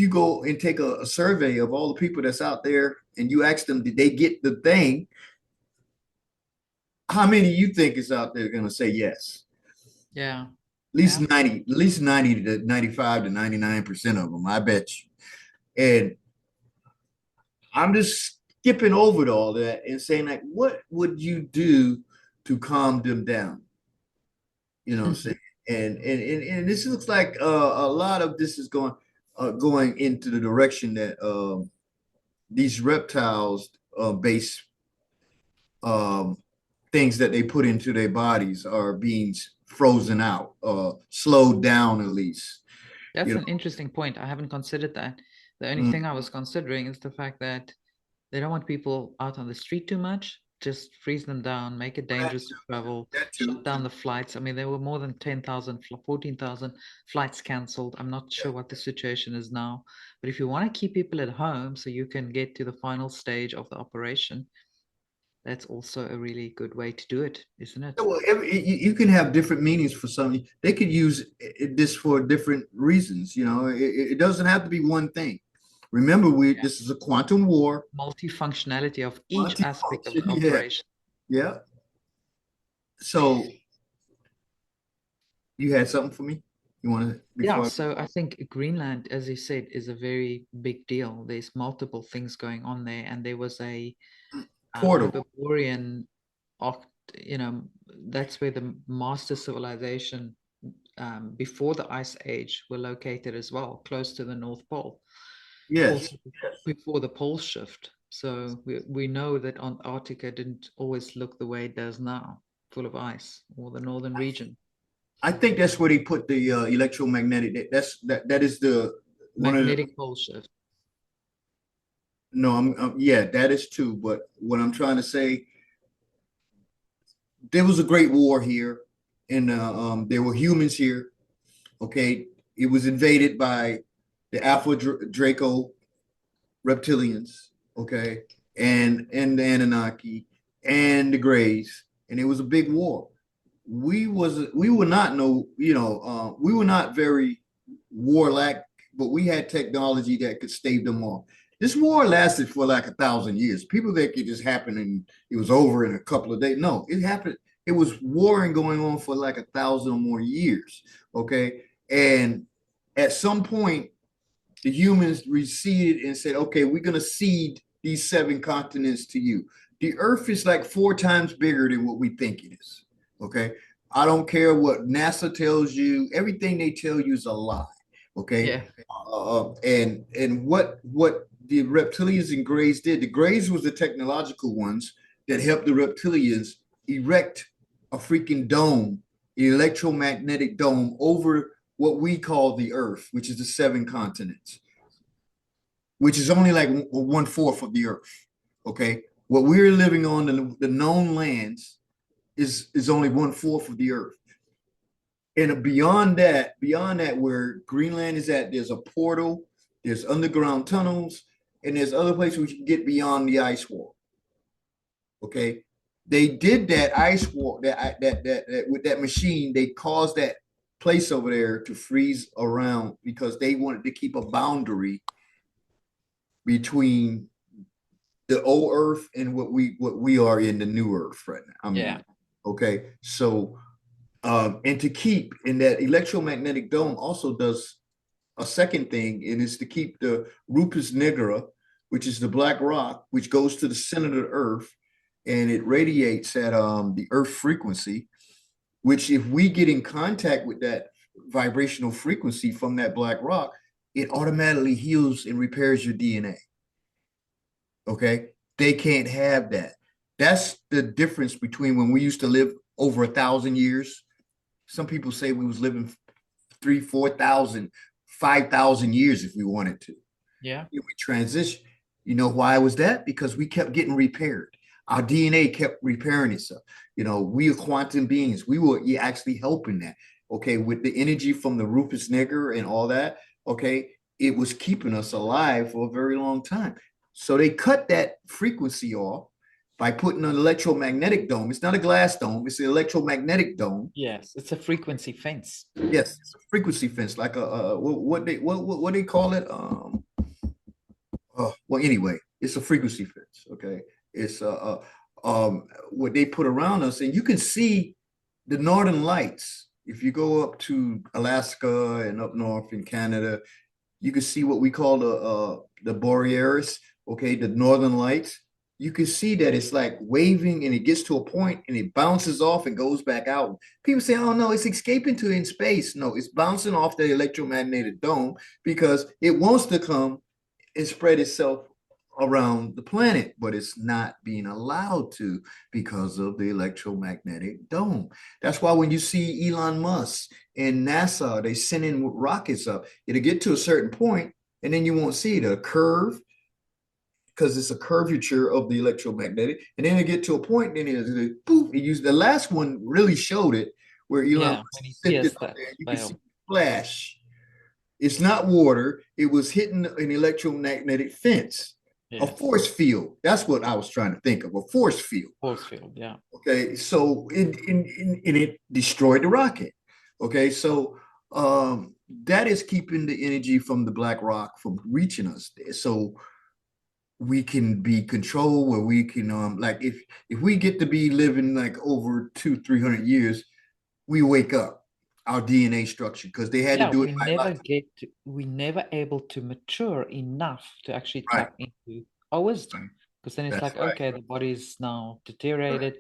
you go and take a survey of all the people that's out there and you ask them, did they get the thing? How many you think is out there going to say yes? Yeah. Least Yeah. 90, at least 90 to 95 to 99% of them, I bet you. And I'm just skipping over all that and saying, like, what would you do to calm them down? You know what I'm saying? And this looks like a lot of this is going into the direction that these reptiles based things that they put into their bodies are being frozen out, slowed down at least. That's You an interesting point. I haven't considered that. The only know, thing I was considering is the fact that they don't want people out on the street too much. Just freeze them down, make it that, dangerous to travel, that shut too. down the flights. I mean, there were more than 10,000, 14,000 flights cancelled. I'm not Yeah. sure what the situation is now. But if you want to keep people at home so you can get to the final stage of the operation, that's also a really good way to do it, isn't it? Well, you can have different meanings for something. They could use this for different reasons. It doesn't have to be one thing. Remember, Yeah. this is a quantum war. Multifunctionality of each aspect of Multifunction, the yeah, operation. yeah. So you had something for me? You want to Yeah, before so I think Greenland, as you said, is a very big deal. There's multiple things going on there, and there was a portal? Hyperborean, oct- that's where the master civilization before the Ice Age were located as well, close to the North Pole, Yes. also before the pole shift. So we know that Antarctica didn't always look the way it does now, full of ice, or the northern region. I think that's where they put the electromagnetic. That is the one of the. Magnetic pole shift. No, yeah, that is true. But what I'm trying to say, there was a great war here, and there were humans here. Okay, it was invaded by the Alpha Draco reptilians. Okay, and the Anunnaki and the Greys, and it was a big war. We were not no we were not very warlike, but we had technology that could stave them off. This war lasted for like 1,000 years. People think it just happened and it was over in a couple of days. No, it happened. It was warring going on for like 1,000 or more years. Okay, and at some point, the humans receded and said, "Okay, we're gonna cede these 7 continents to you." The Earth is like 4 times bigger than what we think it is. Okay. I don't care what NASA tells you. Everything they tell you is a lie. Okay. Yeah. And what the reptilians and Greys did, the Greys was the technological ones that helped the reptilians erect a freaking dome, an electromagnetic dome over what we call the Earth, which is the 7 continents, which is only like 1/4 of the Earth. Okay. What we're living on, the known lands, is only 1/4 of the Earth. And beyond that, where Greenland is at, there's a portal, there's underground tunnels, and there's other places we can get beyond the ice wall. Okay, they did that ice wall that with that machine. They caused that place over there to freeze around because they wanted to keep a boundary between the old Earth and what we are in the new Earth right now. I mean, Yeah. okay, so and to keep in that electromagnetic dome also does a second thing, and is to keep the Rupis Nigra, which is the black rock, which goes to the center of the Earth, and it radiates at the Earth frequency. Which, if we get in contact with that vibrational frequency from that black rock, it automatically heals and repairs your DNA. Okay, they can't have that. That's the difference between when we used to live over 1,000 years. Some people say we was living 3, 4,000, 5,000 years if we wanted to. Yeah. We transition. You know why was that? Because we kept getting repaired. Our DNA kept repairing itself. We are quantum beings. We were actually helping that. Okay, with the energy from the Rupis Nigra and all that. Okay, it was keeping us alive for a very long time. So they cut that frequency off by putting an electromagnetic dome. It's not a glass dome, it's an electromagnetic dome. Yes, it's a frequency fence. Yes, it's a frequency fence, like what they call it. Well, anyway, it's a frequency fence. Okay, it's what they put around us, and you can see the northern lights. If you go up to Alaska and up north in Canada, you can see what we call the Borealis. Okay, the northern lights. You can see that it's like waving, and it gets to a point and it bounces off and goes back out. People say, "Oh no, it's escaping to in space." No, it's bouncing off the electromagnetic dome because it wants to come and spread itself around the planet, but it's not being allowed to because of the electromagnetic dome. That's why when you see Elon Musk and NASA, they sending rockets up, it'll get to a certain point, and then you won't see it, a curve, because it's a curvature of the electromagnetic, and then it get to a point, then it poof. It used the last one really showed it where Elon Yeah, Musk when he sent it pierced up that there. You can see veil. flash. It's not water. It was hitting an electromagnetic fence, a Yes. force field. That's what I was trying to think of, a force field. Force field, yeah. Okay, so it destroyed the rocket. Okay, so that is keeping the energy from the black rock from reaching us. So we can be controlled, where we can like if we get to be living like over 200-300 years, we wake up our DNA structure because they had to Yeah, do it by we never able to mature enough to actually right, tap into our wisdom. Because then it's that's like, right, okay, the body's now right. deteriorated.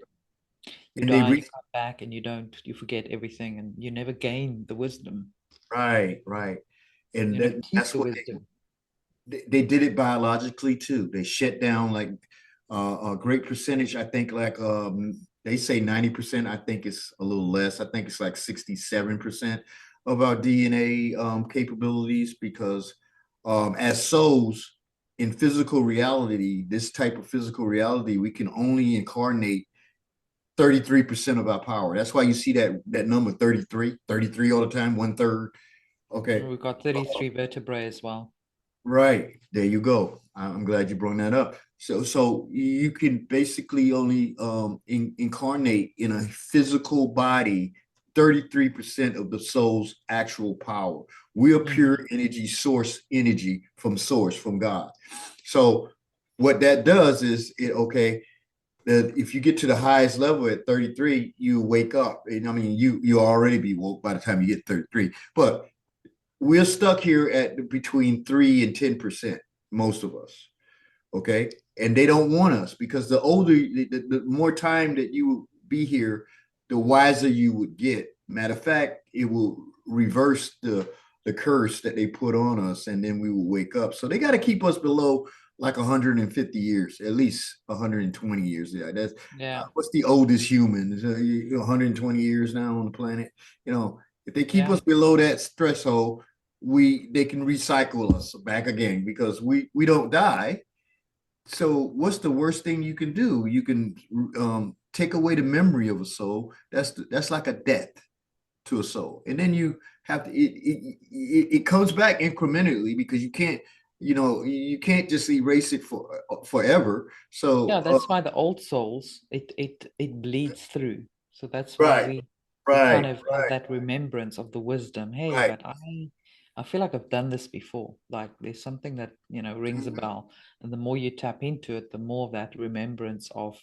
You And they die, you re come back, and you forget everything, and you never gain the wisdom. right, and You never keep that's the what wisdom. they did it biologically too. They shut down like a great percentage. I think like they say 90%. I think it's a little less. I think it's like 67% of our DNA capabilities because as souls in physical reality, this type of physical reality, we can only incarnate 33% of our power. That's why you see that number 33 all the time, one third. Okay. We've got 33 vertebrae as well. Right. There you go. I'm glad you brought that up. So you can basically only incarnate in a physical body 33% of the soul's actual power. We are Mhm. pure energy, source energy from God. So what that does is it okay, that if you get to the highest level at 33, you wake up. And I mean you already be woke by the time you get 33. But we're stuck here at between 3 and 10%, most of us. Okay. And they don't want us because the older, the more time that you will be here, the wiser you would get. Matter of fact, it will reverse the curse that they put on us, and then we will wake up. So they got to keep us below like 150 years, at least 120 years. Yeah, that's Yeah, what's the oldest human? 120 years now on the planet. You know, if they keep yeah. us below that threshold, they can recycle us back again because we don't die. So what's the worst thing you can do? You can take away the memory of a soul. That's like a death to a soul, and then you have to it comes back incrementally because you can't, you can't just erase it for forever. Yeah, So that's why the old souls, it bleeds through. So that's why right, we kind right, of have that remembrance of the wisdom. Hey, right. but I feel like I've done this before. Like there's something that, rings a Mhm. bell. And the more you tap into it, the more of that remembrance of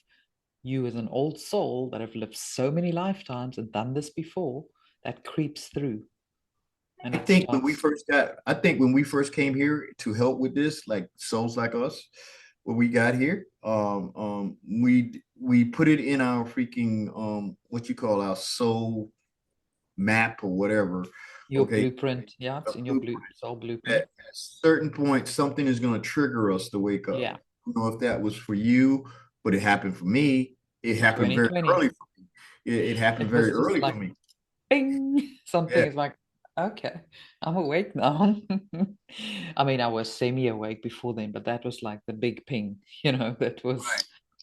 you as an old soul that have lived so many lifetimes and done this before, that creeps through and it starts. I think when we first came here to help with this, like souls like us, when we got here, we put it in our freaking what you call our soul map or whatever. Your Okay, blueprint. Yeah, a it's in your blueprint. soul At blueprint. a certain point, something is going to trigger us to wake up. Yeah. I don't know if that was for you, but it happened for me. It happened very 2020. early for me. It happened It very was just early for like me. bing, something Yeah, is like, okay, I'm awake now. I mean, I was semi-awake before then, but that was like the big ping, that was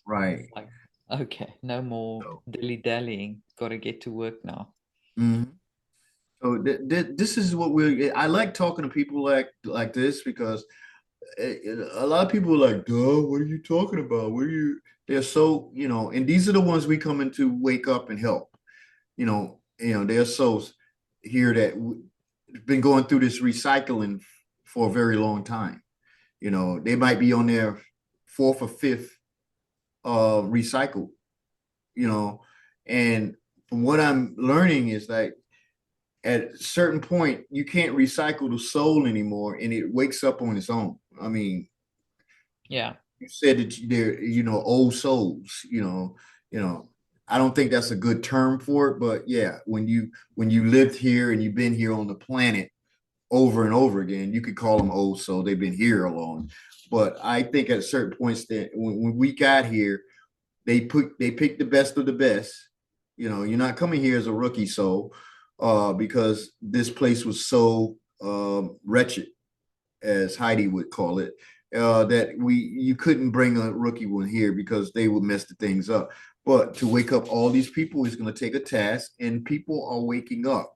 right, right. like, okay, no more So, dilly-dallying. Gotta get to work now. mhm. So this is what I like talking to people like this because a lot of people are like, duh, what are you talking about? They're so, and these are the ones we come in to wake up and help. They're souls here that been going through this recycling for a very long time. They might be on their fourth or fifth recycle, you know, and from what I'm learning is like at a certain point you can't recycle the soul anymore and it wakes up on its own. I mean, Yeah. you said that they're, old souls, I don't think that's a good term for it, but yeah, when you lived here and you've been here on the planet over and over again, you could call them old soul. They've been here alone. But I think at certain points that when we got here, they picked the best of the best. You're not coming here as a rookie, so because this place was so wretched, as Heidi would call it, that you couldn't bring a rookie one here because they would mess the things up. But to wake up all these people is going to take a task, and people are waking up.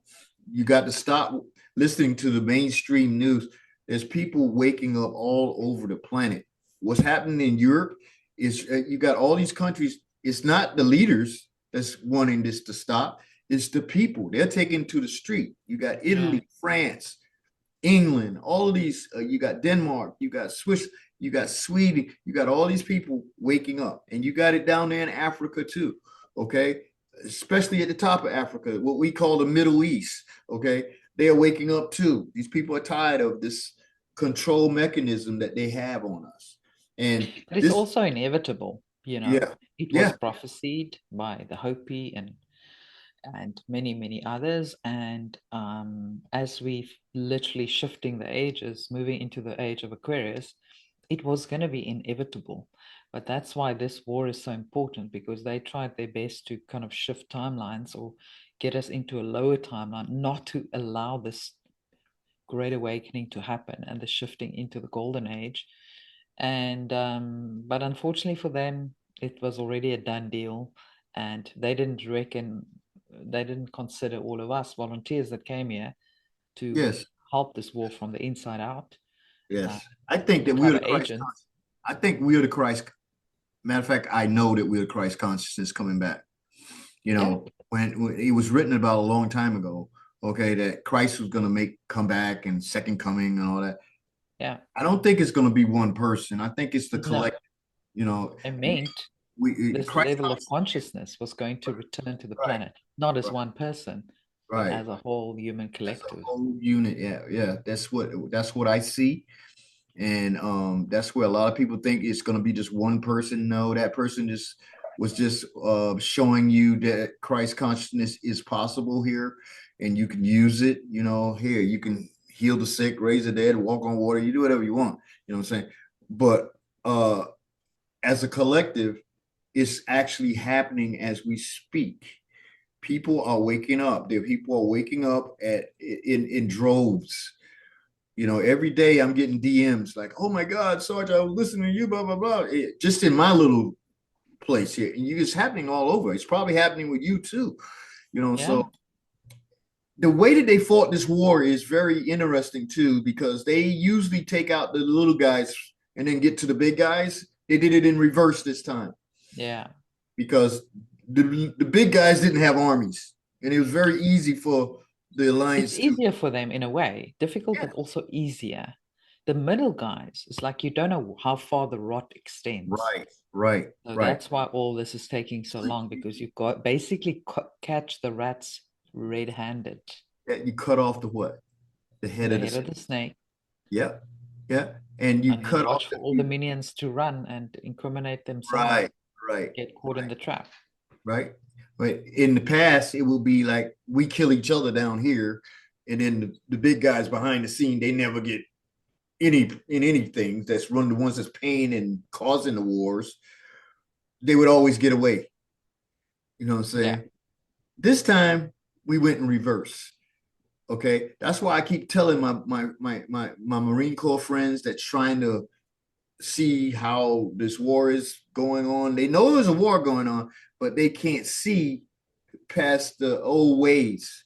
You got to stop listening to the mainstream news. There's people waking up all over the planet. What's happening in Europe is you got all these countries. It's not the leaders that's wanting this to stop. It's the people. They're taking to the street. You got Italy, France, England, all of these. You got Denmark, you got Swiss, you got Sweden, you got all these people waking up, and you got it down there in Africa too. Okay, especially at the top of Africa, what we call the Middle East. Okay, they are waking up too. These people are tired of this control mechanism that they have on us, and But it's also inevitable, you know. yeah, It was yeah, prophesied by the Hopi and many, many others. And as we literally shifting the ages, moving into the age of Aquarius, it was going to be inevitable. But that's why this war is so important, because they tried their best to kind of shift timelines or get us into a lower timeline, not to allow this great awakening to happen and the shifting into the golden age. And but unfortunately for them, it was already a done deal, and they didn't consider all of us volunteers that came here to yes, help this war from the inside out, uh, yes. I think that we are undercover the Christ. agents. I think we are the Christ. Matter of fact, I know that we're the Christ consciousness coming back. Yeah, When it was written about a long time ago, okay, that Christ was going to come back and second coming and all that. yeah. I don't think it's going to be one person. I think it's the No, collective. You know, I meant this Christ level of consciousness. consciousness was going to return to the Right, planet, not as right, one person, but right. as a whole human That's a collective. whole unit. Yeah, yeah. That's what I see. And that's where a lot of people think it's going to be just one person. No, that person just was just showing you that Christ consciousness is possible here, and you can use it. Here you can heal the sick, raise the dead, walk on water. You do whatever you want. You know what I'm saying? But as a collective, it's actually happening as we speak. People are waking up. There, people are waking up in droves. Every day I'm getting DMs like, "Oh my God, Sarge, I was listening to you, blah blah blah." Just in my little place here, and it's happening all over. It's probably happening with you too. Yeah, So the way that they fought this war is very interesting too, because they usually take out the little guys and then get to the big guys. They did it in reverse this time yeah. because the big guys didn't have armies, and it was very easy for the It's alliance to. easier for them in a way, difficult, Yeah, but also easier. The middle guys, it's like you don't know how far the rot extends. right, right, So right. that's why all this is taking so long, because you've got basically catch the rats red-handed, You cut off the what? The head the of the head of snake. the snake, Yeah, yeah. And you and then cut off watch the for all the minions to run and incriminate themselves, right, right, get caught in right, the trap. right. But in the past, it will be like we kill each other down here, and then the big guys behind the scene, they never get anything that's run the ones that's paying and causing the wars. They would always get away. You know what I'm Yeah, saying? This time we went in reverse. Okay. That's why I keep telling my Marine Corps friends that's trying to see how this war is going on. They know there's a war going on, but they can't see past the old ways.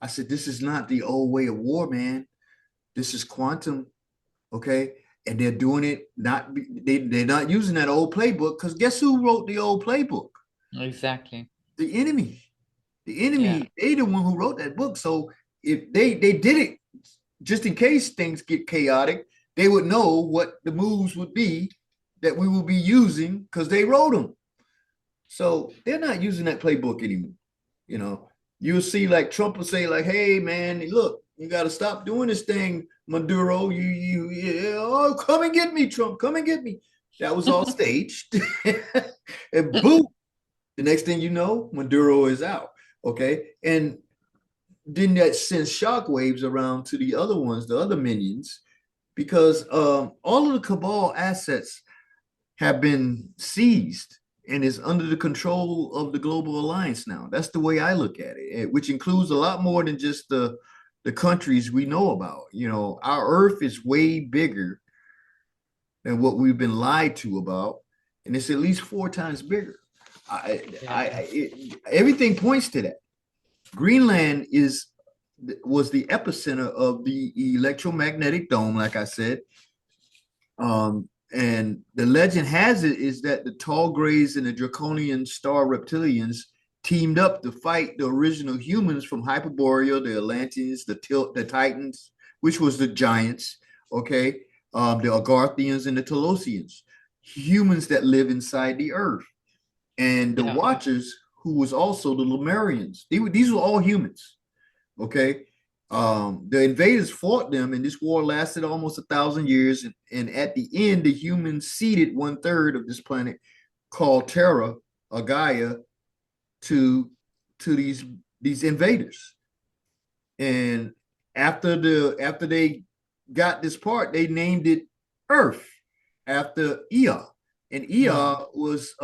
I said, this is not the old way of war, man. This is quantum, okay? And they're doing it they're not using that old playbook, because guess who wrote the old playbook? exactly. The enemy. The Yeah, enemy, they the one who wrote that book. So if they did it just in case things get chaotic, they would know what the moves would be that we will be using because they wrote them. So they're not using that playbook anymore. You know, you'll see like Trump will say like, "Hey man, look, you got to stop doing this thing, Maduro. Oh, come and get me, Trump. Come and get me." That was all staged, and boom, the next thing you know, Maduro is out. Okay, and then that sends shockwaves around to the other ones, the other minions, because all of the cabal assets have been seized and is under the control of the global alliance now. That's the way I look at it, which includes a lot more than just the countries we know about. You know, our Earth is way bigger than what we've been lied to about, and it's at least 4 times bigger. Everything points to that. Greenland was the epicenter of the electromagnetic dome, like I said. And the legend has it is that the tall grays and the draconian star reptilians teamed up to fight the original humans from Hyperborea, the Atlanteans, the Titans, which was the giants, okay, the Agarthians and the Telosians, humans that live inside the earth. And the Watchers, who was also the Lemurians, these were all humans, okay. The invaders fought them, and this war lasted almost 1,000 years. And at the end, the humans ceded 1/3 of this planet, called Terra or Gaia, to these invaders. And after they got this part, they named it Earth after Ea, and Ea was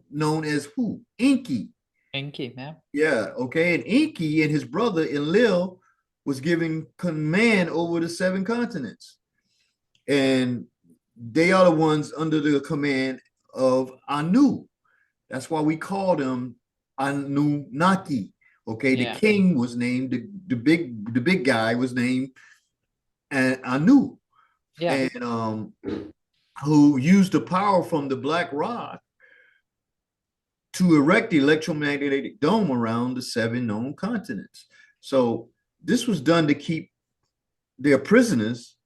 known as who? Enki. Enki, yeah. Yeah, okay. And Enki and his brother Enlil was given command over the 7 continents. And they are the ones under the command of Anu. That's why we call them Anunnaki. Okay, the king was named, the big guy was named Anu. Yeah. And who used the power from the black rock to erect the electromagnetic dome around the 7 known continents. So this was done to keep their prisoners,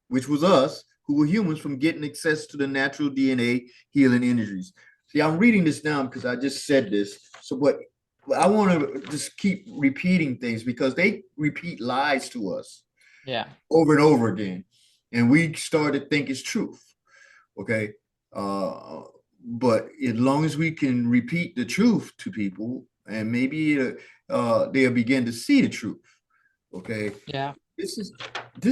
which was us, who were humans, from getting access to the natural DNA healing energies. See, I'm reading this down because I just said this. So, but I want to just keep repeating things because they repeat lies to us, over and over again, and we start to think it's truth. Okay, but as long as we can repeat the truth to people, and maybe they'll begin to see the truth. Okay. Yeah. This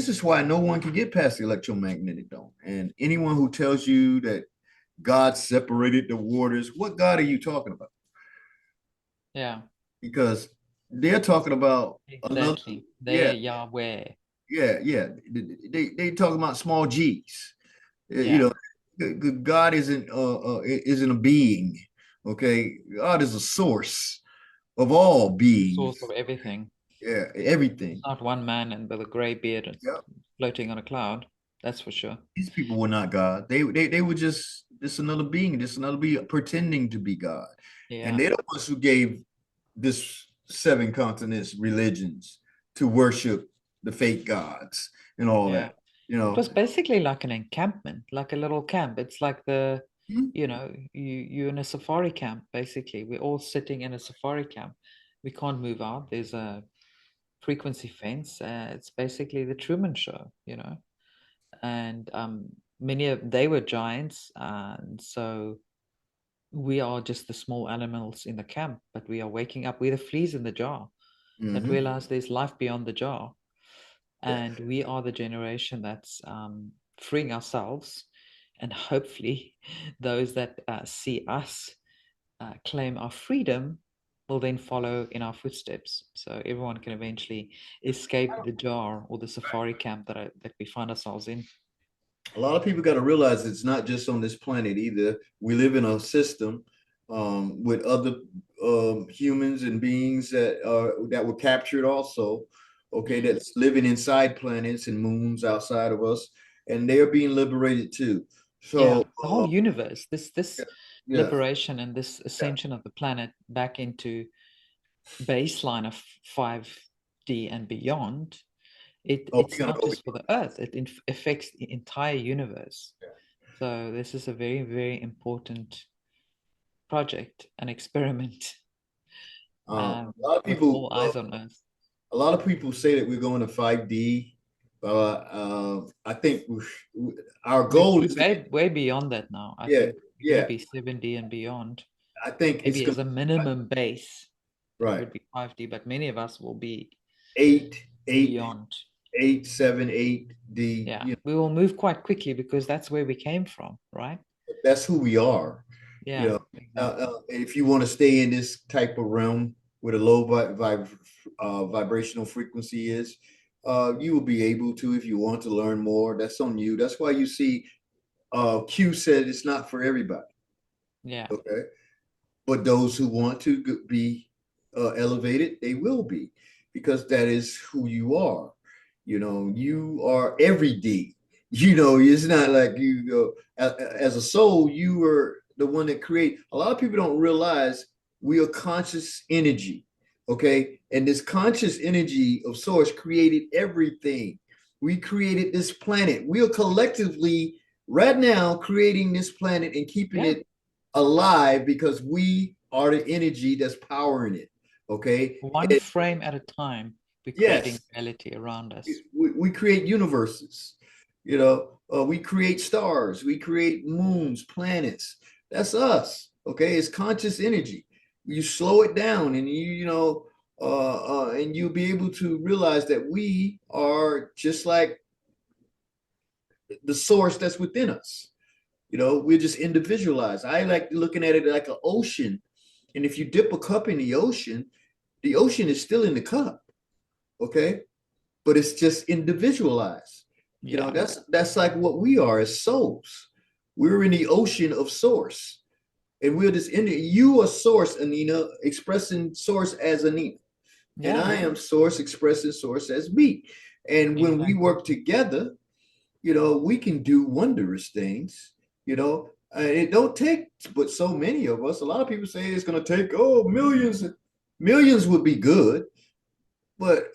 is why no one can get past the electromagnetic dome. And anyone who tells you that God separated the waters, what God are you talking about? Yeah. Because they're talking about exactly. They're Yahweh. Yeah. They talking about small G's. You know, God isn't a being. Okay, God is a source of all beings. Source of everything. Yeah, everything. It's not one man and with a gray beard and floating on a cloud. That's for sure. These people were not God. They were just another being, pretending to be God. Yeah. And they're the ones who gave this 7 continents religions to worship the fake gods and all that. You know, it was basically like an encampment, like a little camp. It's like you know, you're in a safari camp. Basically, we're all sitting in a safari camp. We can't move out. There's a frequency fence. It's basically the Truman Show, you know. And they were giants, and so we are just the small animals in the camp. But we are waking up. We're the fleas in the jar that realize there's life beyond the jar, and we are the generation that's freeing ourselves, and hopefully, those that see us claim our freedom will then follow in our footsteps. So everyone can eventually escape the jar or the safari camp that we find ourselves in. A lot of people got to realize it's not just on this planet either. We live in a system with other humans and beings that were captured also. Okay, that's living inside planets and moons outside of us, and they are being liberated too. So the whole universe, this liberation and this ascension of the planet back into baseline of 5D and beyond, it's not just for the Earth, it affects the entire universe. So this is a very, very important project, an experiment. A lot of people, all eyes on Earth. A lot of people say that we're going to 5D. I think our goal is way beyond that now. I think maybe 7D and beyond. I think maybe as a minimum base, right? It would be 5D, but many of us will be eight beyond 8, 7, 8 Yeah, you we will move quite quickly because that's where we came from, right? know, that's who we are. You Yeah, know, exactly. if you want to stay in this type of realm where the low vibrational frequency is, you will be able to if you want to learn more. That's on you. That's why you see Q said it's not for everybody. Yeah, Okay. But those who want to be elevated, they will be, because that is who you are. You know, you are every D. You know, it's not like you go as a soul. You are the one that create. A lot of people don't realize we are conscious energy. Okay, and this conscious energy of source created everything. We created this planet. We are collectively right now creating this planet and keeping yeah. it alive because we are the energy that's powering it. Okay. One And frame at a time, we're creating yes, reality around us. we create universes. You know, we create stars, we create moons, planets. That's us. Okay. It's conscious energy. You slow it down and and you'll be able to realize that we are just like the source that's within us. You know, we're just individualized. I like looking at it like an ocean. And if you dip a cup in the ocean is still in the cup, okay? But it's just individualized. You know, Yeah, that's like what we are as souls. We're in the ocean of source. And we're just in it. You are source, Anina, expressing source as Anina. And yeah, I am source expressing source as me. And when we exactly. work together, you know, we can do wondrous things, you know. It don't take but so many of us. A lot of people say it's going to take, millions. Millions would be good, but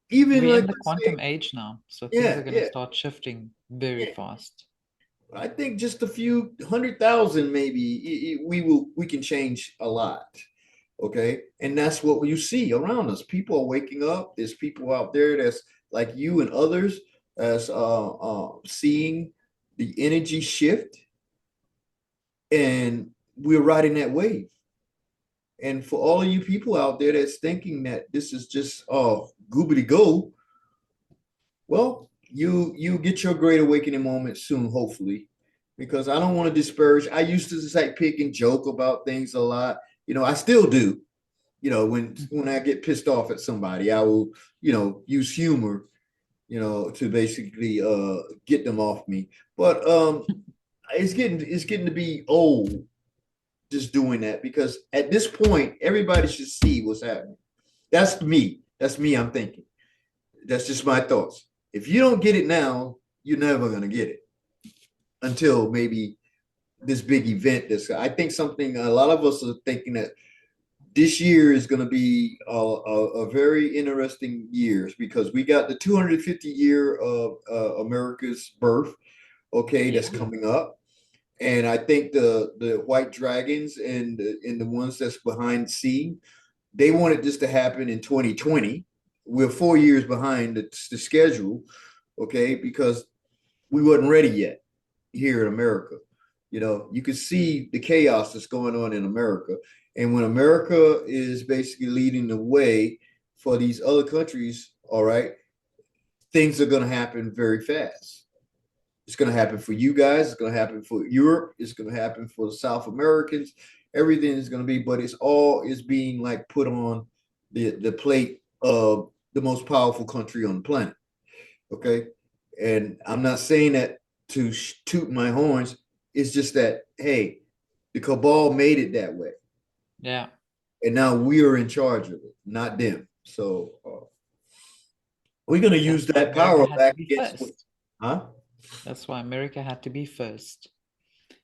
even We're like, in the let's say, quantum age now, so things are yeah, going to yeah, start shifting very yeah. fast. I think just a few 100,000, maybe we can change a lot. Okay, and that's what you see around us. People are waking up. There's people out there that's like you and others as seeing the energy shift, and we're riding that wave. And for all of you people out there that's thinking that this is just goobity go, well, you get your great awakening moment soon, hopefully, because I don't want to disparage. I used to just like pick and joke about things a lot. You know, I still do. You know, when I get pissed off at somebody, I will, use humor, to basically get them off me. But it's getting to be old just doing that, because at this point everybody should see what's happening. That's me. That's me. I'm thinking. That's just my thoughts. If you don't get it now, you're never gonna get it until maybe this big event. This I think something a lot of us are thinking that this year is going to be a very interesting year, because we got the 250 year of America's birth. Okay, that's Yeah, coming up. And I think the white dragons and the ones that's behind the scene, they wanted this to happen in 2020. We're 4 years behind the schedule, okay, because we wasn't ready yet here in America. You know, you can see the chaos that's going on in America. And when America is basically leading the way for these other countries, all right, things are going to happen very fast. It's going to happen for you guys. It's going to happen for Europe. It's going to happen for the South Americans. Everything is going to be, but it's all is being like put on the plate of the most powerful country on the planet. Okay, and I'm not saying that to toot my horns. It's just that, hey, the cabal made it that way, yeah. and now we are in charge of it, not them. So we're going to That's use why that America power had to back be against them. first. Huh? That's why America had to be first.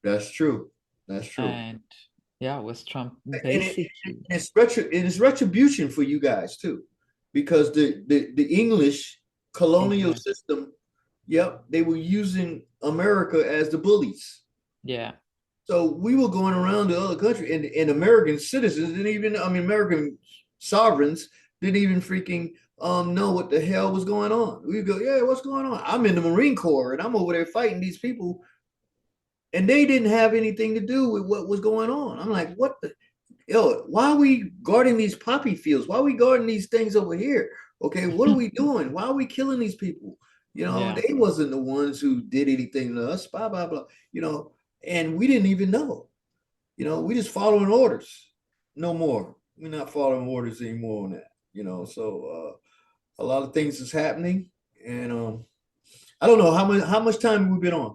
That's true. That's true. And yeah, with Trump And it, basically, it's retribution for you guys too, because the English colonial exactly. system, yep, they were using America as the bullies. Yeah, So we were going around the other country, and American citizens didn't even, I mean, American sovereigns didn't even freaking know what the hell was going on. We go, yeah, what's going on? I'm in the Marine Corps and I'm over there fighting these people, and they didn't have anything to do with what was going on. I'm like, what the why are we guarding these poppy fields? Why are we guarding these things over here? Okay, what are we doing? Why are we killing these people? Yeah. They wasn't the ones who did anything to us, blah, blah, blah, and we didn't even know. We just following orders. No more. We're not following orders anymore on that. So a lot of things is happening, and I don't know how much time we've been on.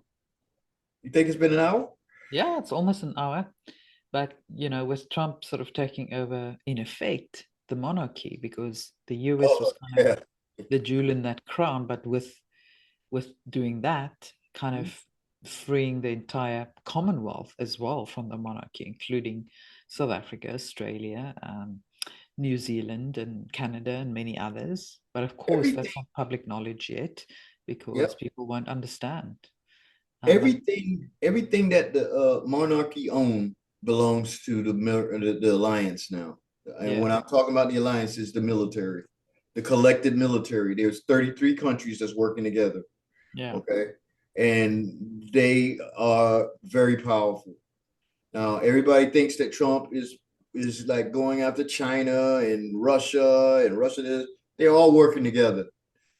You think it's been an hour? Yeah, it's almost an hour. But, with Trump sort of taking over, in effect, the monarchy, because the US Oh was kind of yeah. the jewel in that crown, but with doing that, kind of freeing the entire Commonwealth as well from the monarchy, including South Africa, Australia, New Zealand, and Canada, and many others. But of course, Everything. that's not public knowledge yet because Yep. people won't understand. But Everything that the monarchy own belongs to the alliance now. And when yeah, I'm talking about the alliance, is the military, the collected military. There's 33 countries that's working together. yeah, Okay. And they are very powerful. Now, everybody thinks that Trump is like going after China and Russia, and Russia is, they're all working together.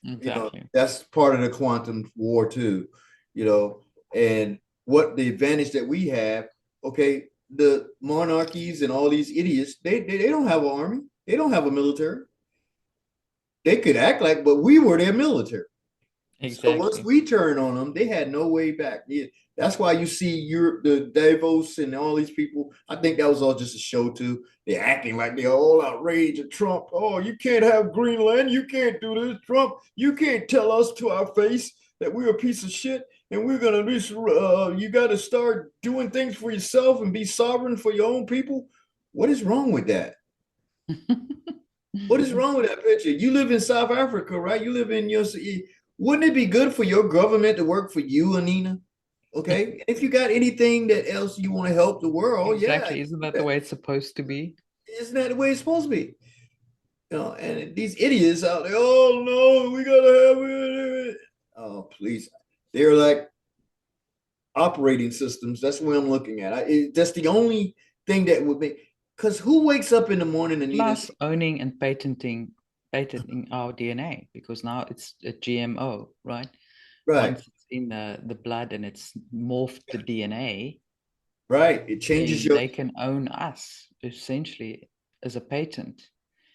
exactly. That's part of the quantum war too, you know, and what the advantage that we have, okay, the monarchies and all these idiots, they don't have an army, they don't have a military. They could act like, but we were their military. So once Exactly. we turn on them, they had no way back. Yeah, that's why you see Europe, the Davos, and all these people. I think that was all just a show too. They're acting like they're all outraged at Trump. Oh, you can't have Greenland. You can't do this, Trump. You can't tell us to our face that we're a piece of shit and we're gonna be. You got to start doing things for yourself and be sovereign for your own people. What is wrong with that? What is wrong with that picture? You live in South Africa, right? You live in your city. Wouldn't it be good for your government to work for you, Anina? Okay. If you got anything that else you want to help the world, yeah, Exactly. Isn't that the way it's supposed to be? isn't that the way it's supposed to be? And these idiots out there, oh no, we gotta have it. Oh, please. They're like operating systems. That's what I'm looking at. That's the only thing that would make, because who wakes up in the morning, Anita, and Plus say, owning and patenting our DNA, because now it's a GMO, right? right, Once it's in the blood and it's morphed the DNA, right. It changes then your, they can own us essentially as a patent.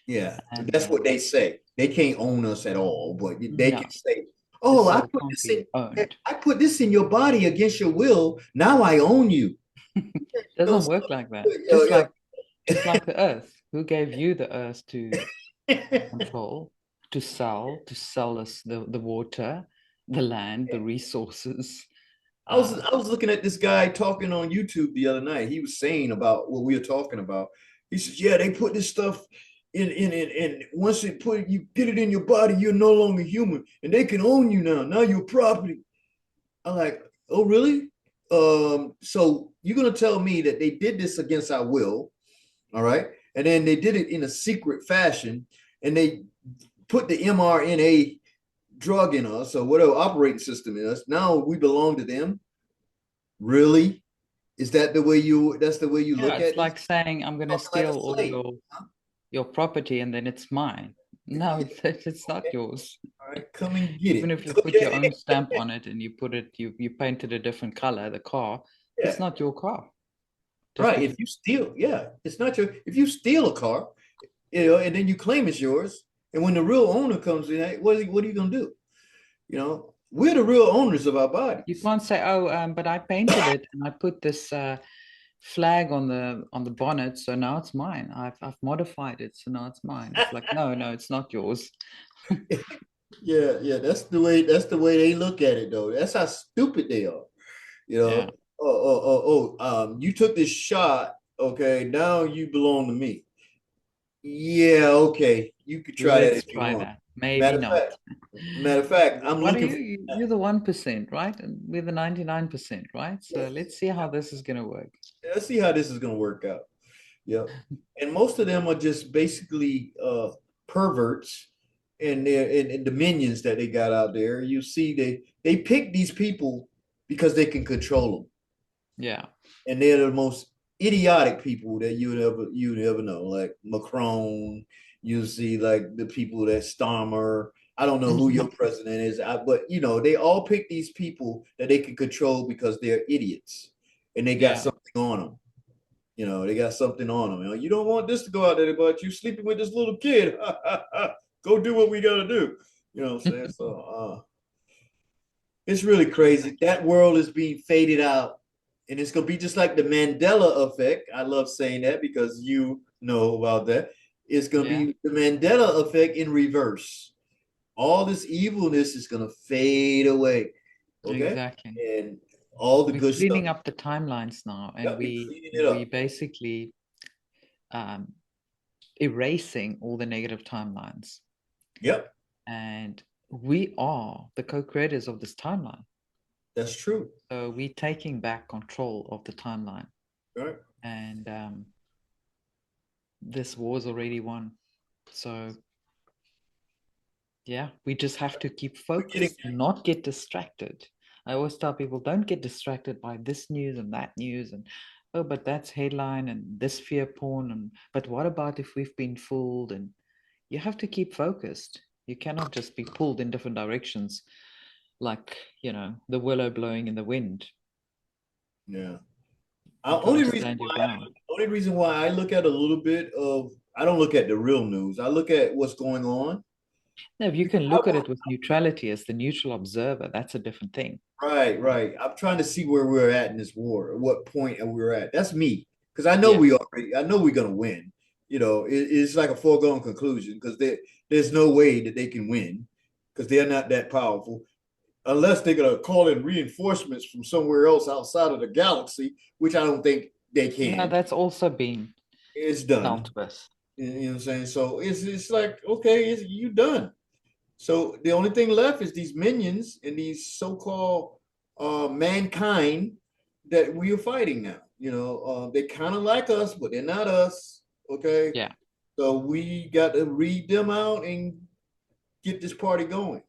yeah, And that's what they say. They can't own us at all, but they no, can say, the "Oh, cell can't be owned. I put this in your body against your will. Now I own you." No, Doesn't work like that. yo, yo. Just like the earth. Who gave you the earth to control, to sell us the water, the land, the resources? I was Uh, I was looking at this guy talking on YouTube the other night. He was saying about what we were talking about. He says, "Yeah, they put this stuff and once it put you get it in your body, you're no longer human, and they can own you now. Now you're property." I'm like, "Oh, really? So you're gonna tell me that they did this against our will, all right? And then they did it in a secret fashion, and they put the mRNA drug in us, or whatever operating system in us. Now we belong to them. Really? Is that the way you? That's the way you yeah, look it's at this? like saying I'm going to Talking like a steal all slave. your property and then it's mine. No, it's not yours. All right, come and get Even it. if you put your own stamp on it and you painted a different color, the car, it's Yeah, not your car. Just right. because If you steal, yeah, it's not your. If you steal a car, and then you claim it's yours, and when the real owner comes in, hey, what are you gonna do? We're the real owners of our you bodies. can't say, oh, but I painted it and I put this flag on the bonnet, so now it's mine. I've modified it, so now it's mine. It's like, no, no, it's not yours. Yeah, yeah, that's the way they look at it though. That's how stupid they are. You Yeah. know, you took this shot. Okay, now you belong to me. Yeah, okay, you could try that Let's if you try want. that. Maybe Matter of not. fact, matter of fact, I'm What are looking you? for. You're the 1%, right? And we're the 99%, right? So Yes. let's see how this is going to work. Let's see how this is gonna work out. Yep. And most of them are just basically perverts and the minions that they got out there. You see, they pick these people because they can control them, Yeah. and they're the most idiotic people that you'd ever know, like Macron. You see, like the people that Starmer. I don't know who your president is, but you know, they all pick these people that they can control because they're idiots and they got Yeah, something on them. You know, they got something on them. You know, you don't want this to go out there, but you sleeping with this little kid. Go do what we gotta do. You know what I'm saying? So it's really crazy. That world is being faded out. And it's gonna be just like the Mandela effect. I love saying that because you know about that. It's gonna yeah, be the Mandela effect in reverse. All this evilness is gonna fade away. Okay? exactly. And all the We're good stuff. cleaning up the timelines now, and Yep, we're we cleaning it we up. basically um, erasing all the negative timelines, Yep, and we are the co-creators of this timeline. that's true. So we're taking back control of the timeline, All right. and this war's already won. So yeah, we just have to keep We're getting focused and not get distracted. I always tell people, don't get distracted by this news and that news, and oh, but that's headline and this fear porn, and but what about if we've been fooled? And you have to keep focused. You cannot just be pulled in different directions like, the willow blowing in the wind. yeah. You got to stand your ground. Only reason why I look at a little bit of I don't look at the real news. I look at what's going on. Now, if you can look at it with neutrality as the neutral observer, that's a different thing. Right, Right. right. I'm trying to see where we're at in this war, what point we're at. That's me, because Yes. I know we're gonna win. You know, it's like a foregone conclusion because there's no way that they can win because they're not that powerful unless they're gonna call in reinforcements from somewhere else outside of the galaxy, which I don't think they No, can. that's also been It's done. dealt with. You know what I'm saying? So it's like okay, you done. So the only thing left is these minions and these so-called mankind that we are fighting now. You know, they kind of like us, but they're not us. Okay, Yeah. so we got to read them out and get this party going.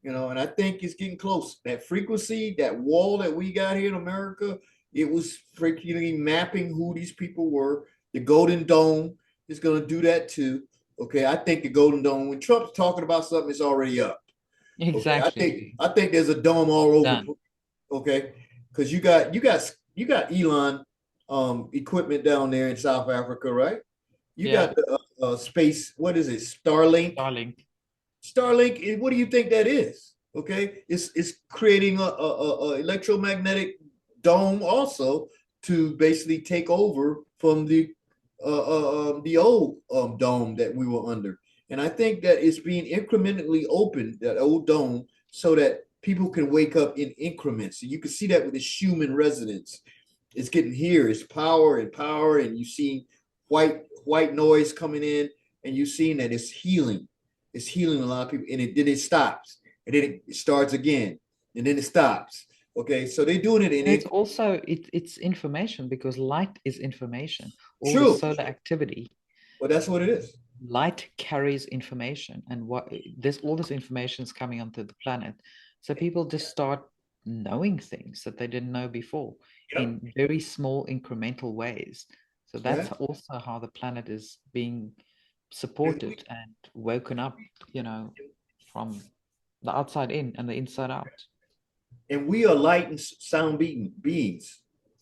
You know, and I think it's getting close. That frequency, that wall that we got here in America, it was freaking mapping who these people were. The Golden Dome is going to do that too. Okay, I think the Golden Dome, when Trump's talking about something, it's already up. Okay, Exactly. I think there's a dome all over. Done. Okay, because you got Elon equipment down there in South Africa, right? You Yeah. got the space. What is it? Starlink. Starlink. Starlink. What do you think that is? Okay, it's creating a electromagnetic dome also to basically take over from the old dome that we were under. And I think that it's being incrementally opened, that old dome, so that people can wake up in increments. And you can see that with the Schumann resonance. It's getting here, it's power, and you see white noise coming in, and you're seeing that it's healing. It's healing a lot of people, and then it stops, and then it starts again, and then it stops. Okay, so they're doing it in It's also it's information because light is information. All the true, solar activity, but that's what it is. light carries information, and what this all this information is coming onto the planet. So people just start knowing things that they didn't know before Yep. in very small incremental ways. So Yeah. that's also how the planet is being And we, supported and woken up, from the outside in and the inside out. and we are light and sound beings.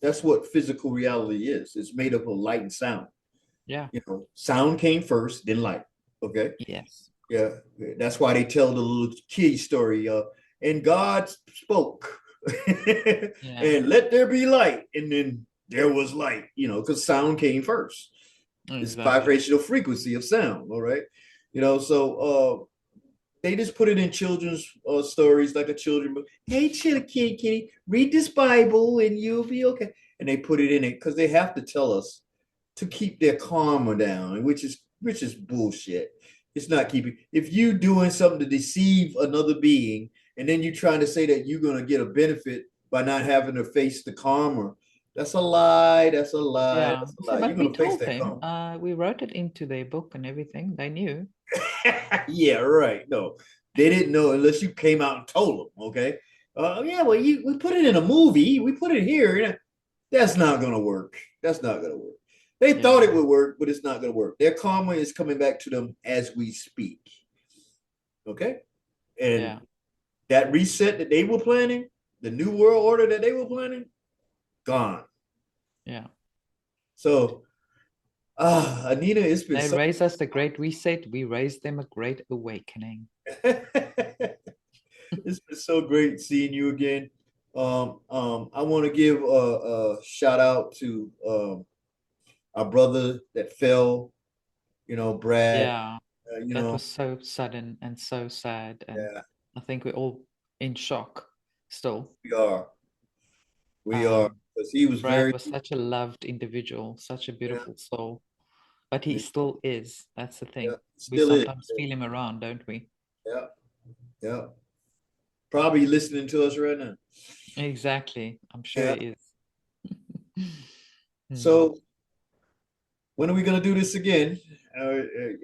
That's what physical reality is. It's made up of light and sound. Yeah. You know, sound came first, then light. Okay. Yes. Yeah. That's why they tell the little kid story. And God spoke, Yeah. and let there be light, and then there was light. You know, because sound came first. It's Exactly. vibrational frequency of sound. All right. You know, so they just put it in children's stories like a children book. Hey, kitty, read this Bible and you'll be okay. And they put it in it because they have to tell us to keep their karma down, which is bullshit. It's not keeping. If you doing something to deceive another being, and then you trying to say that you're gonna get a benefit by not having to face the karma, that's a lie. That's a lie. Yeah. That's a So, lie. You're but we gonna face told that them, karma. we wrote it into their book and everything. They knew. Yeah, right. No, they didn't know unless you came out and told them. Okay. Yeah. Well, we put it in a movie. We put it here. That's not gonna work. That's not gonna work. They thought Yeah. it would work, but it's not gonna work. Their karma is coming back to them as we speak. Okay. And Yeah. that reset that they were planning, the new world order that they were planning, gone. Yeah. So, Anita, it's been They so raise us a great reset. We raise them a great awakening. it's been so great seeing you again. I want to give a shout out to our brother that fell, Brad. Yeah. You That know, was so sudden and so sad. And yeah, I think we're all in shock still. we are, we are, Um, because he was Brad very, was such a loved individual, such a yeah, beautiful soul. But he still is. That's the yeah, thing. We still is, sometimes feel him around, don't we? yeah, yeah. Probably listening to us right now. Exactly. I'm sure Yeah. he is. Hmm. So when are we gonna do this again?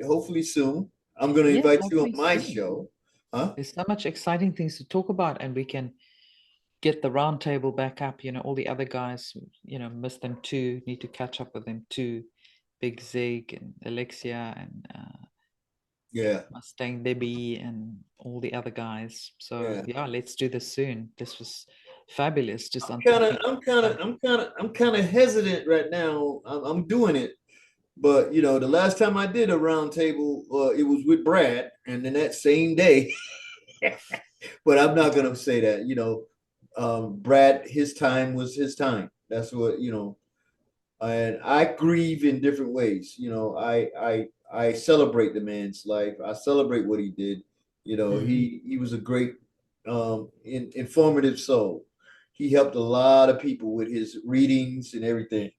Hopefully soon. I'm gonna Yes, invite you on hopefully my soon. show. Huh? There's so much exciting things to talk about, and we can get the round table back up. All the other guys, missed them too, need to catch up with them too. Big Zig and Alexia and Yeah, Mustang Debbie and all the other guys. So yeah. yeah, let's do this soon. This was fabulous, just Kind of, unpacking. I'm kind of hesitant right now. I'm doing it, but the last time I did a round table, it was with Brad, and then that same day. But I'm not gonna say that. Brad, his time was his time. That's what and I grieve in different ways. I celebrate the man's life. I celebrate what he did. Mm, He was a great informative soul. He helped a lot of people with his readings and everything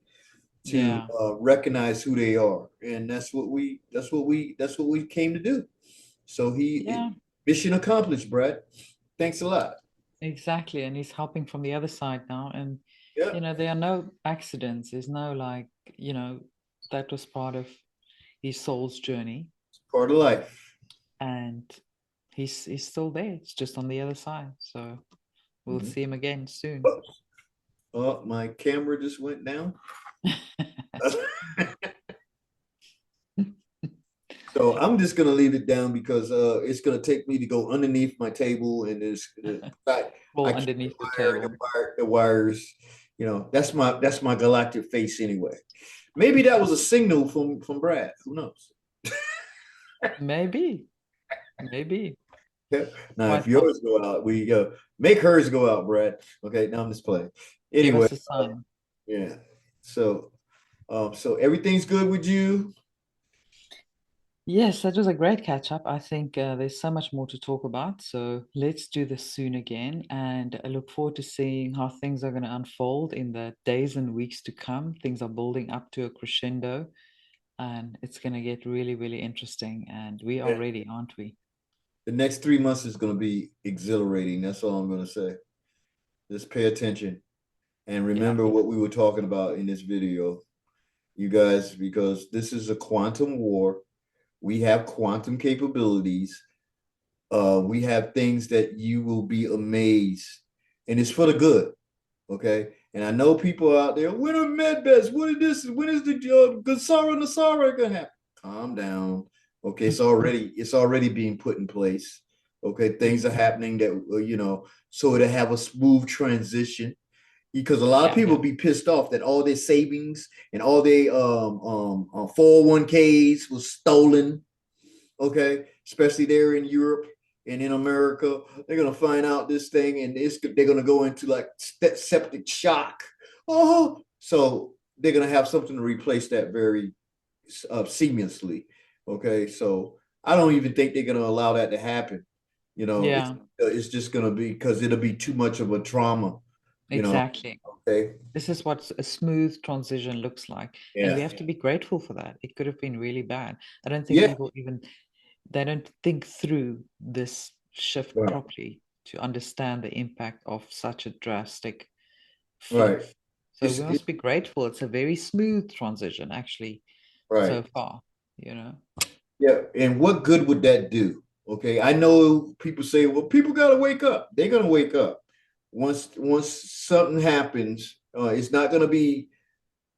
to yeah, recognize who they are, and that's what we came to do. So yeah, mission accomplished, Brad. Thanks a lot. exactly. And he's helping from the other side now. And Yeah, there are no accidents. There's no like, that was part of his soul's journey. it's part of life. And he's still there. It's just on the other side. So we'll Mhm. see him again soon. Oh, my camera just went down. So I'm just gonna leave it down because it's gonna take me to go underneath my table and I Fall can't underneath the wire table. the wires. That's my galactic face anyway. Maybe that was a signal from Brad. Who knows? Maybe, maybe. Yeah. Now, if Quite yours possible. go out, we make hers go out, Brad. Okay. Now I'm just playing. Give Anyway, us a sign. yeah. So, so everything's good with you. Yes, that was a great catch up. I think there's so much more to talk about. So let's do this soon again. And I look forward to seeing how things are going to unfold in the days and weeks to come. Things are building up to a crescendo, and it's going to get really, really interesting. And we are Yeah. ready, aren't we? The next 3 months is going to be exhilarating. That's all I'm going to say. Just pay attention and Yeah, remember what we were talking about in this video, you guys, because this is a quantum war. We have quantum capabilities. We have things that you will be amazed, and it's for the good. Okay. And I know people out there, when are medbeds? What is this? When is the Gasara Nasara gonna happen? Calm down. Okay, it's already being put in place. Okay, things are happening that so to have a smooth transition. Because a lot of yeah, people be pissed off that all their savings and all their 401ks was stolen. Okay, especially there in Europe and in America, they're gonna find out this thing, and they're gonna go into like septic shock. Oh, so they're gonna have something to replace that very seamlessly. Okay, so I don't even think they're gonna allow that to happen. It's yeah, it's just gonna be because it'll be too much of a trauma. You know, exactly. okay, This is what a smooth transition looks like. And we yeah, have to be grateful for that. It could have been really bad. I don't think yeah, people even they don't think through this shift right, properly to understand the impact of such a drastic right. flip. So It's we it, must be grateful. It's a very smooth transition, actually, right. so far, you know. Yeah, and what good would that do? Okay, I know people say, "Well, people got to wake up." They're gonna wake up once something happens. It's not gonna be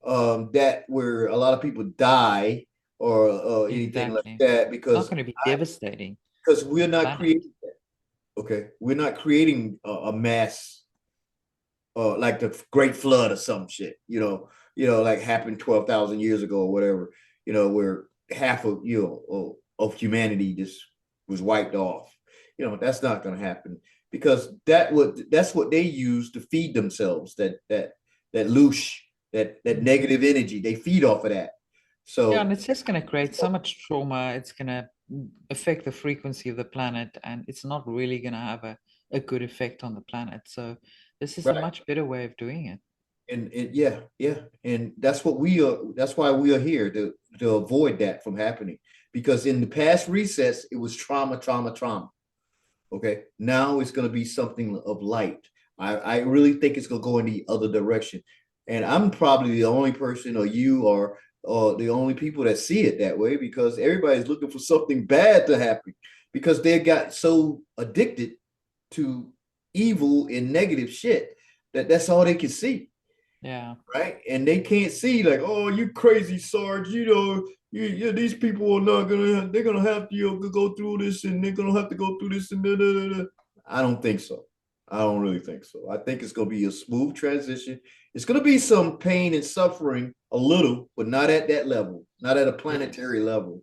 that where a lot of people die or anything like Exactly. that It's not because going to be I devastating. because we're not planet. creating that. Okay, we're not creating a mass like the Great Flood or some shit. Like happened 12,000 years ago or whatever. Where half of of humanity just was wiped off. That's not going to happen because that's what they use to feed themselves. That loosh, that negative energy. They feed off of that. Yeah, and So it's just going to create so much trauma. It's going to affect the frequency of the planet, and it's not really going to have a good effect on the planet. So this is a right. much better way of doing it. And yeah, yeah, and that's what we are. That's why we are here to avoid that from happening. Because in the past resets, it was trauma, trauma, trauma. Okay, now it's going to be something of light. I really think it's going to go in the other direction, and I'm probably the only person, or you are, the only people that see it that way because everybody's looking for something bad to happen because they got so addicted to evil and negative shit that that's all they can see, Yeah, right? And they can't see like, oh, you crazy Sarge, these people are not gonna, they're gonna have to go through this, and they're gonna have to go through this, and da, da, da, da. I don't think so. I don't really think so. I think it's gonna be a smooth transition. It's gonna be some pain and suffering a little, but not at that level, not at a yes, planetary level,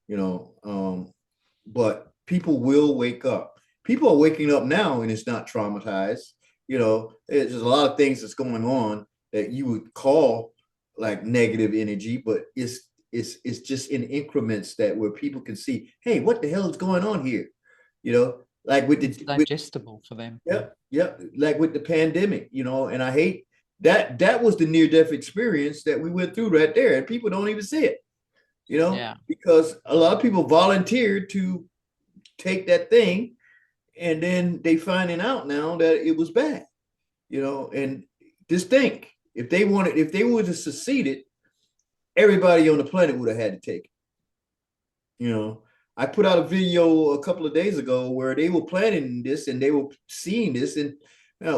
you know. But people will wake up. People are waking up now, and it's not traumatized. There's a lot of things that's going on that you would call like negative energy, but it's just in increments that where people can see, hey, what the hell is going on here? Like with it's the with digestible for them. yeah, like with the pandemic, and I hate that was the near death experience that we went through right there, and people don't even see it, Yeah, because a lot of people volunteered to take that thing, and then they finding out now that it was bad, and just think if they would have succeeded, everybody on the planet would have had to take it. you know I put out a video a couple of days ago where they were planning this and they were seeing this, and a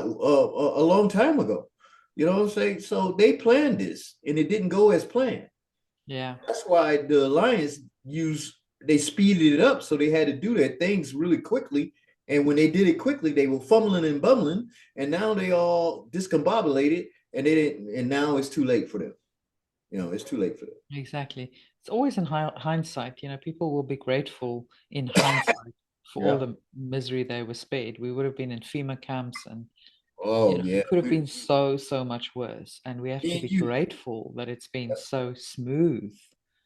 long time ago. What I'm saying? So they planned this and it didn't go as planned. yeah, That's why the Alliance they speeded it up, so they had to do their things really quickly. And when they did it quickly, they were fumbling and bumbling, and now they all discombobulated, and they didn't. And now it's too late for them. It's too late for them. exactly. It's always in hindsight. People will be grateful in hindsight for all Yeah. the misery they were spared. We would have been in FEMA camps, and Oh yeah. it could have been so, so much worse. And we have Me to and be you. grateful that it's been so smooth.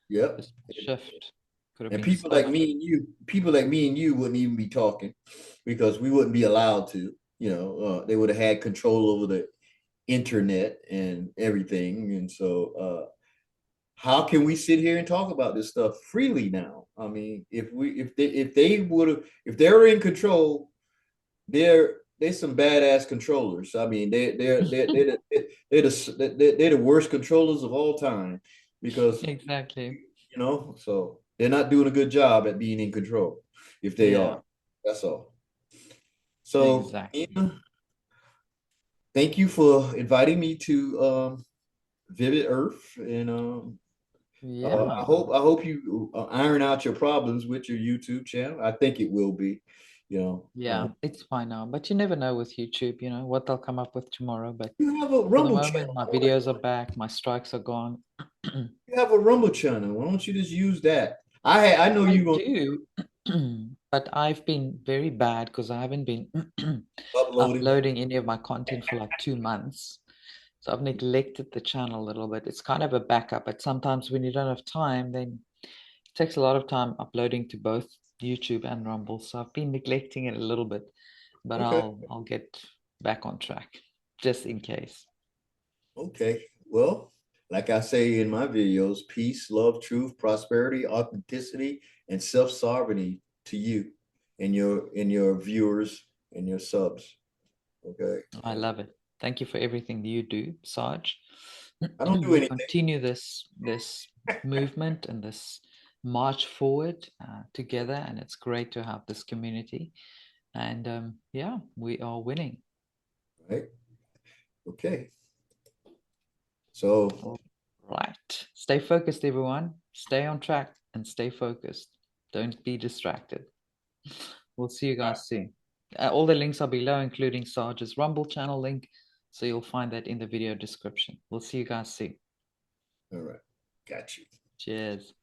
Yep. This shift could have And been so much. people like me and you wouldn't even be talking because we wouldn't be allowed to. They would have had control over the internet and everything, and so how can we sit here and talk about this stuff freely now? I mean, if they're in control, they're some badass controllers. I mean, they're the worst controllers of all time because Exactly. so they're not doing a good job at being in control if they Yeah, are. That's all. So exactly. Nina, thank you for inviting me to Vivid Earth, and Yeah. I hope you iron out your problems with your YouTube channel. I think it will be. You know, Yeah, it's fine now. But you never know with YouTube, what they'll come up with tomorrow. But you have a for the Rumble moment, channel. my videos are back, my strikes are gone. You have a Rumble channel. Why don't you just use that? I know I you gonna do, but I've been very bad because I haven't been uploading. uploading any of my content for like 2 months. So I've neglected the channel a little bit. It's kind of a backup, but sometimes when you don't have time, then it takes a lot of time uploading to both YouTube and Rumble. So I've been neglecting it a little bit, but Okay. I'll get back on track just in case. Okay. Well, like I say in my videos, peace, love, truth, prosperity, authenticity, and self-sovereignty to you and your viewers and your subs. Okay. I love it. Thank you for everything that you do, Sarge. I don't do We anything. continue this movement and this march forward together, and it's great to have this community. And yeah, we are winning. Right. Okay. So All right. Stay focused, everyone. Stay on track and stay focused. Don't be distracted. We'll see you guys soon. All the links are below, including Sarge's Rumble channel link. So you'll find that in the video description. We'll see you guys soon. All right. Got you. Cheers.